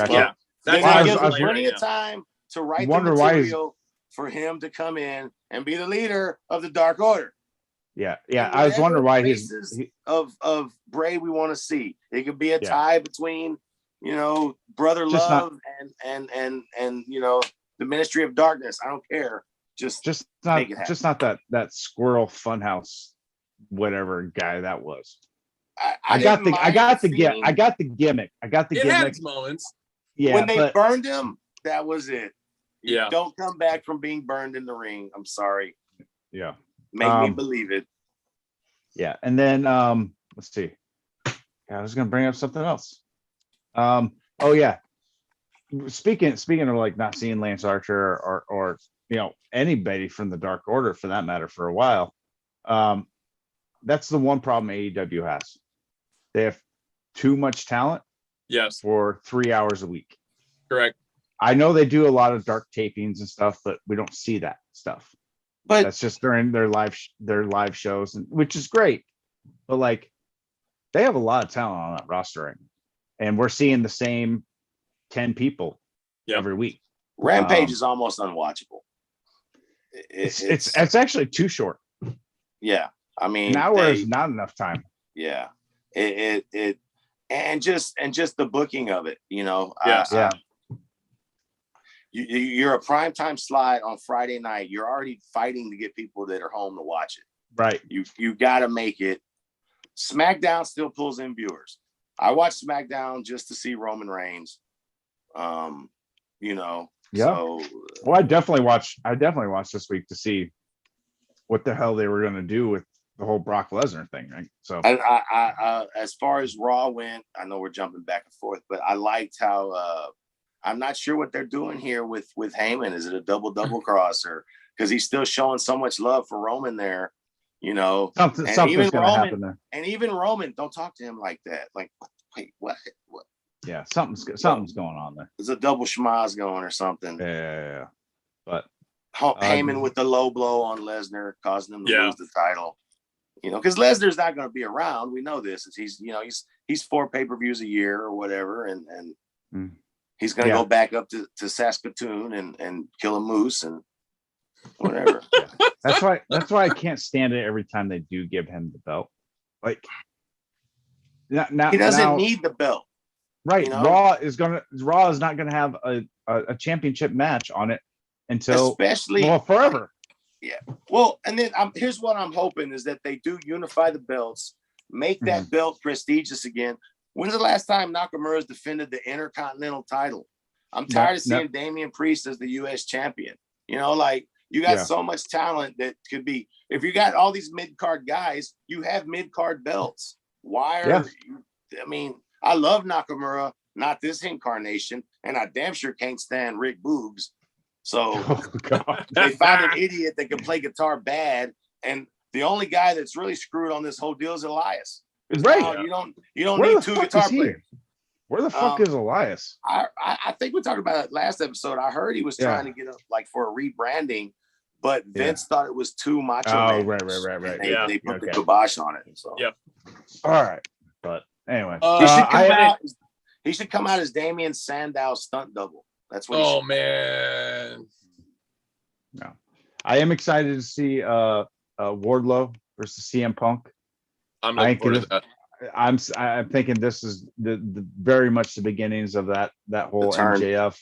That's plenty of time to write the material for him to come in and be the leader of the Dark Order. Yeah. I was wondering why of Bray we want to see. It could be a tie between, Brother Love and the Ministry of Darkness. I don't care. Just make it happen. Just not that Squirrel Funhouse whatever guy that was. I got the gimmick. It has moments. Yeah, when they burned him, that was it. Yeah. Don't come back from being burned in the ring. I'm sorry. Yeah. Make me believe it. Yeah. And then let's see. I was gonna bring up something else. Speaking of like not seeing Lance Archer or anybody from the Dark Order for that matter for a while. That's the one problem AEW has. They have too much talent. Yes. For 3 hours a week. Correct. I know they do a lot of dark tapings and stuff, but we don't see that stuff. But that's just during their live shows, which is great. But like, they have a lot of talent on that roster, and we're seeing the same 10 people every week. Rampage is almost unwatchable. It's actually too short. Yeah, I mean, an hour is not enough time. Yeah, and just the booking of it, you're a primetime slot on Friday night. You're already fighting to get people that are home to watch it. Right. You got to make it. SmackDown still pulls in viewers. I watch SmackDown just to see Roman Reigns. So well, I definitely watched this week to see what the hell they were going to do with the whole Brock Lesnar thing, right? So, and I as far as Raw went, I know we're jumping back and forth, but I liked how I'm not sure what they're doing here with Heyman. Is it a double cross, or because he's still showing so much love for Roman there, something's going to happen there. And even Roman, don't talk to him like that. Like, wait, what? Yeah, something's going on there. There's a double schmaz going or something. Yeah. But Heyman with the low blow on Lesnar, causing him to lose the title. Because Lesnar's not going to be around. We know this. He's 4 pay-per-views a year or whatever, and he's going to go back up to Saskatoon and kill a moose and whatever. That's why I can't stand it every time they do give him the belt. Like now he doesn't need the belt. Right. Raw is not gonna have a championship match on it until forever. Yeah. Well, and then here's what I'm hoping is that they do unify the belts, make that belt prestigious again. When's the last time Nakamura's defended the Intercontinental title? I'm tired of seeing Damian Priest as the U.S. champion. You got so much talent that could be. If you got all these mid-card guys, you have mid-card belts. Why are you? I mean, I love Nakamura, not this incarnation, and I damn sure can't stand Rick Boogs. So they found an idiot that can play guitar bad, and the only guy that's really screwed on this whole deal is Elias. Right. You don't need 2 guitar players. Where the fuck is Elias? I think we talked about it last episode. I heard he was trying to get up for a rebranding, but Vince thought it was too macho. Oh, right. They put the kibosh on it. So. Yep. All right, but anyway, he should come out as Damien Sandow stunt double. That's what. Oh man. No, I am excited to see Wardlow versus CM Punk. I'm looking forward to that. I'm thinking this is the very much the beginnings of that whole MJF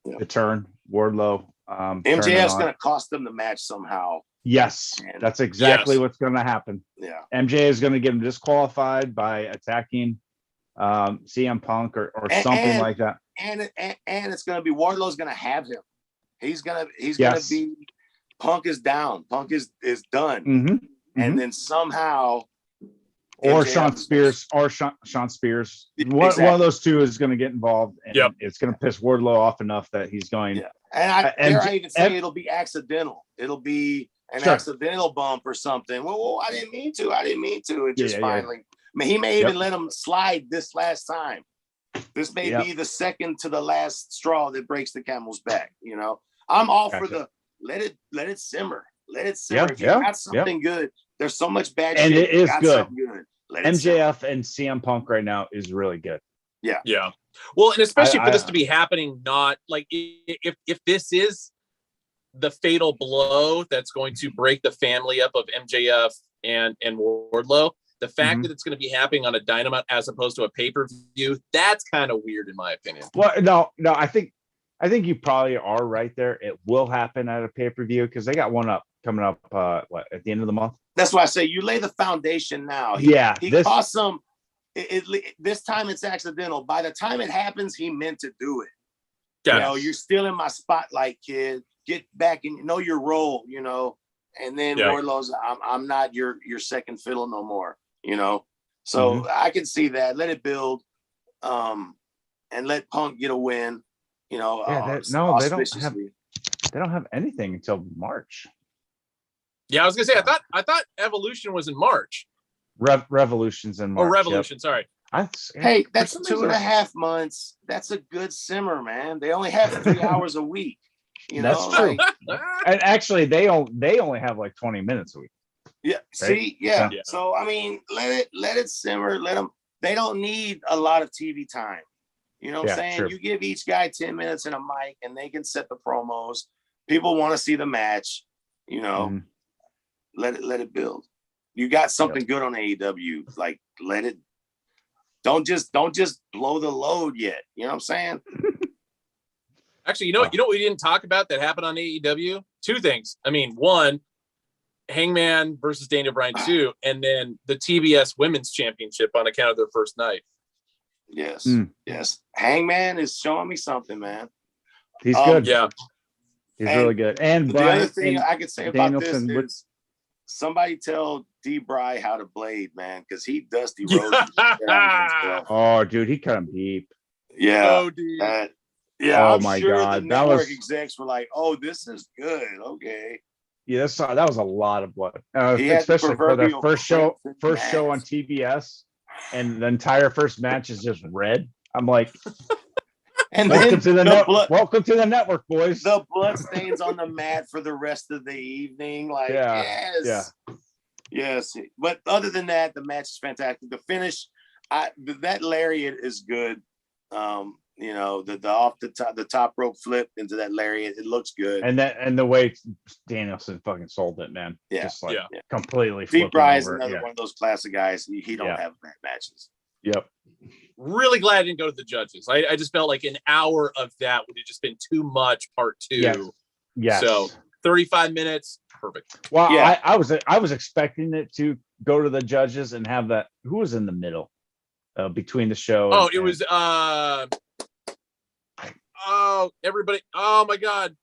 the turn. Wardlow. MJF's going to cost them the match somehow. Yes, that's exactly what's going to happen. Yeah, MJ is going to get him disqualified by attacking CM Punk or something like that. And it's going to be Wardlow's going to have him. He's going to be. Punk is down. Punk is done. And then somehow. Or Sean Spears. One of those two is going to get involved, and it's going to piss Wardlow off enough that he's going. Yeah. And I even say it'll be accidental. It'll be an accidental bump or something. Well, I didn't mean to. It just finally. I mean, he may even let him slide this last time. This may be the second to the last straw that breaks the camel's back. I'm all for the let it simmer. Let it simmer. If you got something good, there's so much bad and shit. It is good. MJF and CM Punk right now is really good. Yeah. Well, and especially for this to be happening, not like if this is the fatal blow that's going to break the family up of MJF and Wardlow. The fact that it's going to be happening on a Dynamite as opposed to a pay-per-view, that's kind of weird in my opinion. Well, no, I think you probably are right there. It will happen at a pay-per-view because they got one coming up at the end of the month. That's why I say you lay the foundation now. He cost some. This time it's accidental. By the time it happens, he meant to do it. Yes. You know, you're still in my spotlight, kid. Get back and know your role. You know, and then Wardlow's. I'm not your second fiddle no more. You know, so I can see that. Let it build, and let Punk get a win. You know, they don't have anything until March. Yeah, I was gonna say I thought Evolution was in March. Revolution's in March. Oh, Revolution. Yep. Sorry. Hey, that's 2.5 months. That's a good simmer, man. They only have 3 hours a week. You know, that's true. And actually, they only have like 20 minutes a week. Yeah. Right? See, yeah. So I mean, let it simmer. Let them. They don't need a lot of TV time. You know what I'm saying? True. You give each guy 10 minutes and a mic, and they can set the promos. People want to see the match. You know, let it build. You got something good on AEW. Like, let it. Don't just blow the load yet. You know what I'm saying? Actually, you know what we didn't talk about that happened on AEW? Two things. I mean, one, Hangman versus Daniel Bryan 2, and then the TBS Women's Championship on account of their first night. Yes. Yes. Hangman is showing me something, man. He's good. Yeah. He's really good. And the other thing I could say about this is somebody tell D-Bry how to blade, man, because he Dusty Rhodes. Oh, dude, he cut him deep. Yeah. Oh, dude. I'm my sure God. The network execs were like, "Oh, this is good." Okay. Yeah, that was a lot of blood, especially for their first show on TBS, and the entire first match is just red. I'm like, and welcome to the network, boys. The blood stains on the mat for the rest of the evening. Like, yes. But other than that, the match is fantastic. The finish, that lariat is good. You know, the off the top rope flip into that lariat, it looks good. And the way Danielson fucking sold it, man. Yeah. Just like completely. D-Bry is another one of those classic guys. He don't have bad matches. Yep. Really glad I didn't go to the judges. I just felt like an hour of that would have just been too much. Part 2. Yes. So 35 minutes, perfect. Well, I was expecting it to go to the judges and have that. Who was in the middle between the show? Oh, it was everybody. Oh my God.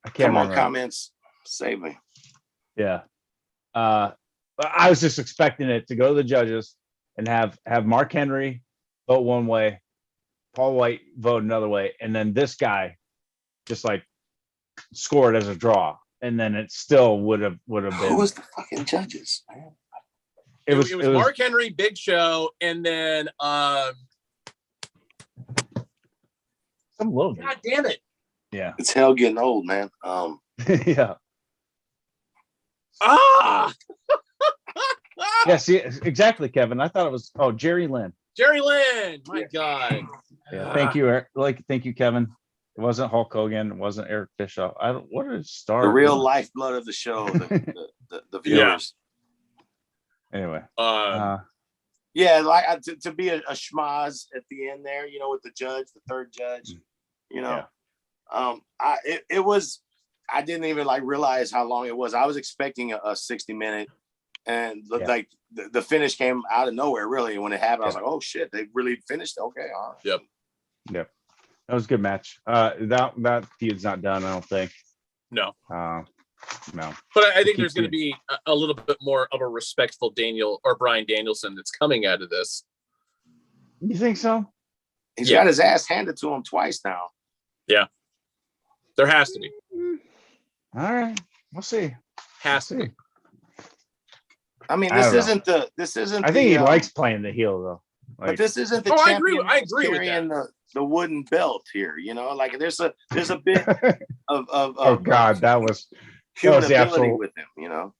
I can't remember. Comments. Save me. Yeah. I was just expecting it to go to the judges and have Mark Henry vote one way, Paul White vote another way, and then this guy just like scored as a draw, and then it still would have been. Who was the fucking judges? It was Mark Henry, Big Show, and then some little. God damn it! Yeah, it's hell getting old, man. Yeah. Yeah, see, exactly, Kevin. I thought it was Jerry Lynn. Jerry Lynn, my God. Yeah, thank you, Eric. Thank you, Kevin. It wasn't Hulk Hogan. It wasn't Eric Bischoff. What did it start? The real lifeblood of the show, the viewers. Yeah. Anyway. Like to be a schmaz at the end there, you know, with the judge, the third judge, you know. It was. I didn't even realize how long it was. I was expecting a 60-minute. And like the finish came out of nowhere, really. And when it happened, I was like, "Oh shit, they really finished." Okay, all right. Yep. That was a good match. That feud's not done, I don't think. No. No. But I think there's going to be a little bit more of a respectful Bryan Danielson that's coming out of this. You think so? He's got his ass handed to him twice now. Yeah. There has to be. All right, we'll see. Has to be. I mean, this isn't. I think he likes playing the heel though. But this isn't the champion. I agree with that. The wooden belt here, you know, there's a bit of oh God, that was the absolute with him, you know.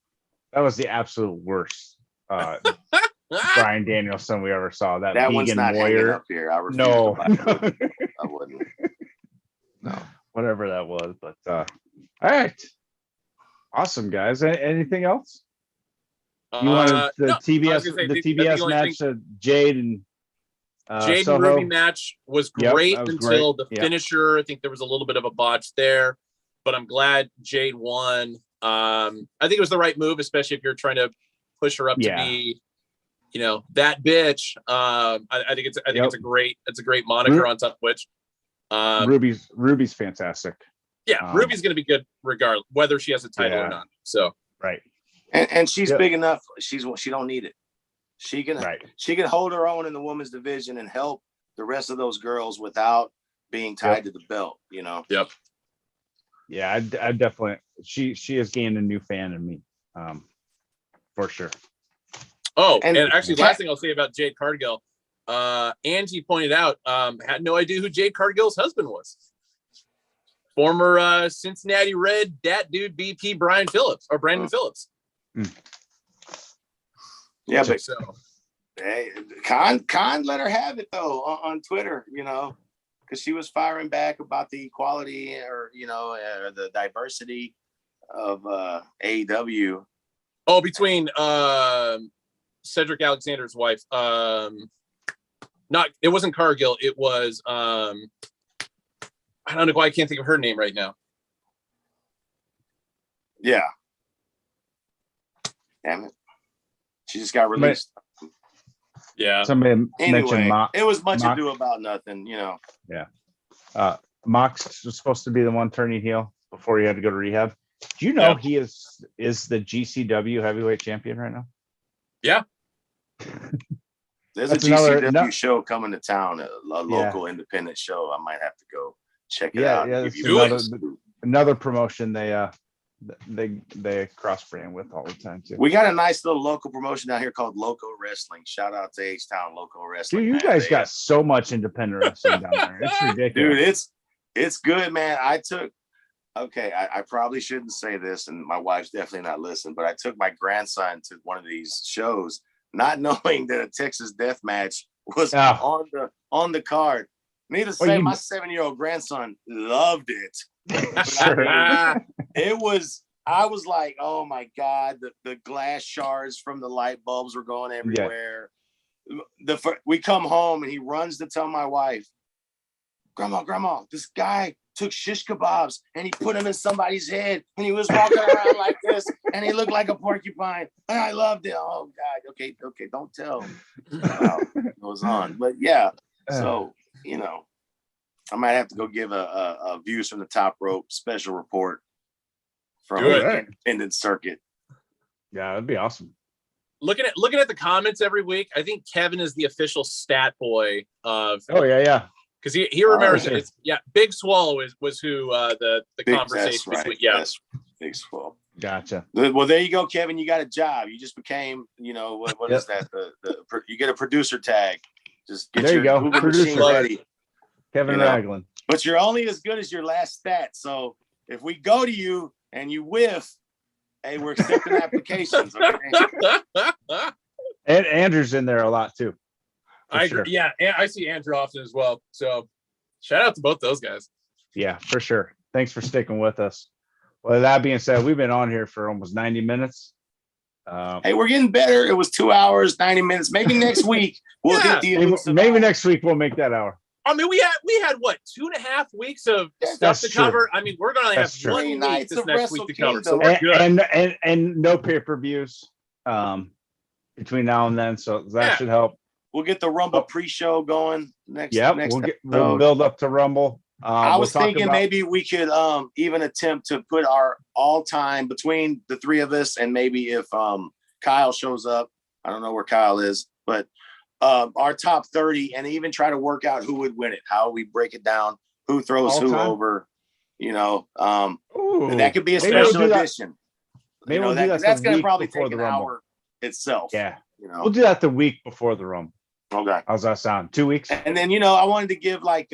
That was the absolute worst Bryan Danielson we ever saw. That vegan one's not warrior up here. I no, I wouldn't. No. whatever that was. But all right, awesome guys. Anything else? You wanted the No, I was TBS gonna say, the I think TBS the only match, Jade and Jade and Soho. Ruby match was Yep, great that was until great. the finisher. I think there was a little bit of a botch there, but I'm glad Jade won. I think it was the right move, especially if you're trying to push her up to be, that bitch. I think it's it's a great moniker on top Twitch. Ruby's fantastic. Yeah, Ruby's going to be good regardless whether she has a title or not. So right, and she's big enough. She don't need it. She can hold her own in the women's division and help the rest of those girls without being tied to the belt. Yep. Yeah, I definitely. She has gained a new fan in me, for sure. Oh, and actually, last thing I'll say about Jade Cargill, Angie pointed out, had no idea who Jade Cargill's husband was. Former Cincinnati Red Dat Dude BP Brandon Phillips. Yeah, but hey, Khan let her have it though on Twitter, because she was firing back about the equality or the diversity of AEW. Oh, between Cedric Alexander's wife. It wasn't Cargill. It was I don't know why I can't think of her name right now. Yeah. Damn it. She just got released. Yeah. Somebody mentioned it was much ado about nothing, Yeah. Mox was supposed to be the one turning heel before he had to go to rehab. Do you know he is the GCW heavyweight champion right now? Yeah. There's a GCW show coming to town, a local independent show. I might have to go check it out. Yeah, another promotion they cross brand with all the time too. We got a nice little local promotion down here called Loco Wrestling. Shout out to H-Town Loco Wrestling. Dude, you guys got so much independent wrestling down there. It's ridiculous. Dude, it's good, man. I probably shouldn't say this, and my wife's definitely not listening, but I took my grandson to one of these shows, not knowing that a Texas death match was on the card. Needless to say, my 7-year-old grandson loved it. I was like, oh my God, the glass shards from the light bulbs were going everywhere. Yeah. We come home and he runs to tell my wife, Grandma, this guy took shish kebabs and he put them in somebody's head and he was walking around like this and he looked like a porcupine and I loved it. Oh God, okay, don't tell him. It goes on, but yeah. So I might have to go give a views from the top rope special report from the independent circuit. Yeah, that'd be awesome. Looking at the comments every week, I think Kevin is the official stat boy of. Oh yeah. Because he remembers it. Big Swallow was who the conversation was with. Yeah, that's Big Swallow. Gotcha. Well, there you go, Kevin. You got a job. You just became, what is that? You get a producer tag. Just get your Google machine ready. Kevin Ragland. But you're only as good as your last stat. So if we go to you and you whiff, hey, we're accepting applications. Okay? And Andrew's in there a lot too. I agree. Yeah, and I see Andrew often as well. So shout out to both those guys. Yeah, for sure. Thanks for sticking with us. Well, that being said, we've been on here for almost 90 minutes. Hey, we're getting better. It was 2 hours, 90 minutes. Maybe next week we'll hit the maybe next week we'll make that hour. I mean, we had what, 2.5 weeks of stuff to cover. I mean, we're gonna have 1 week this next week to cover. So we're good. And no pay-per-views between now and then. So that should help. We'll get the Rumble pre-show going next. We'll build up to Rumble. I was thinking maybe we could even attempt to put our all-time between the three of us, and maybe if Kyle shows up, I don't know where Kyle is, but our top 30, and even try to work out who would win it, how we break it down, who throws who over, that could be a special edition. Maybe we'll do that. That's going to probably take an hour itself. Yeah. We'll do that the week before the Rumble. Okay. How's that sound? 2 weeks. And then, I wanted to give like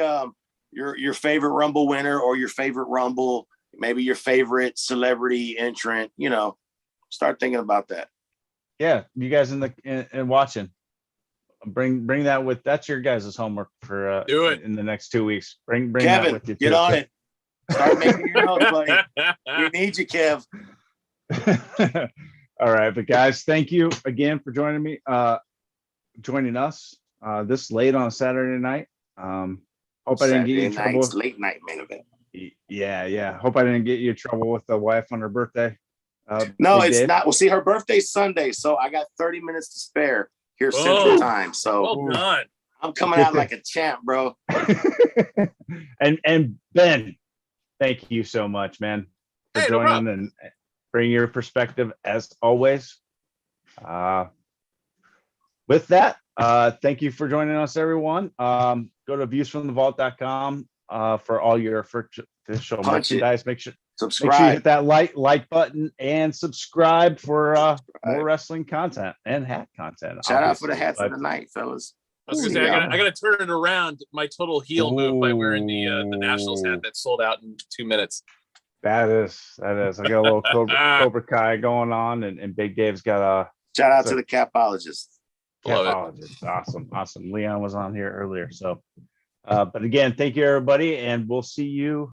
your favorite Rumble winner, or your favorite Rumble, maybe your favorite celebrity entrant, start thinking about that. Yeah. You guys in watching, bring that with, that's your guys' homework for do it in the next 2 weeks. Bring Kevin, that with you too. Get on it. Start making your notes, buddy. We need you, Kev. All right, but guys, thank you again for joining us this late on a Saturday night. Hope I didn't get you in trouble. Late night main event. Yeah. Hope I didn't get you in trouble with the wife on her birthday. No, it's not. Well, see, her birthday's Sunday, so I got 30 minutes to spare here Central Time. So well done. I'm coming out like a champ, bro. and Ben, thank you so much, man, for joining and bring your perspective as always. With that, thank you for joining us, everyone. Go to viewsfromthevault.com for all your official merchandise. Make sure you hit that like button and subscribe for more wrestling content and hat content. Shout out for the hats of the night, fellas. I was gonna say, I gotta turn it around. My total heel move by wearing the Nationals hat that sold out in 2 minutes. That is. I got a little Cobra Kai going on, and Big Dave's got a shout out to the capologist. Awesome. Leon was on here earlier. So, but again, thank you, everybody, and we'll see you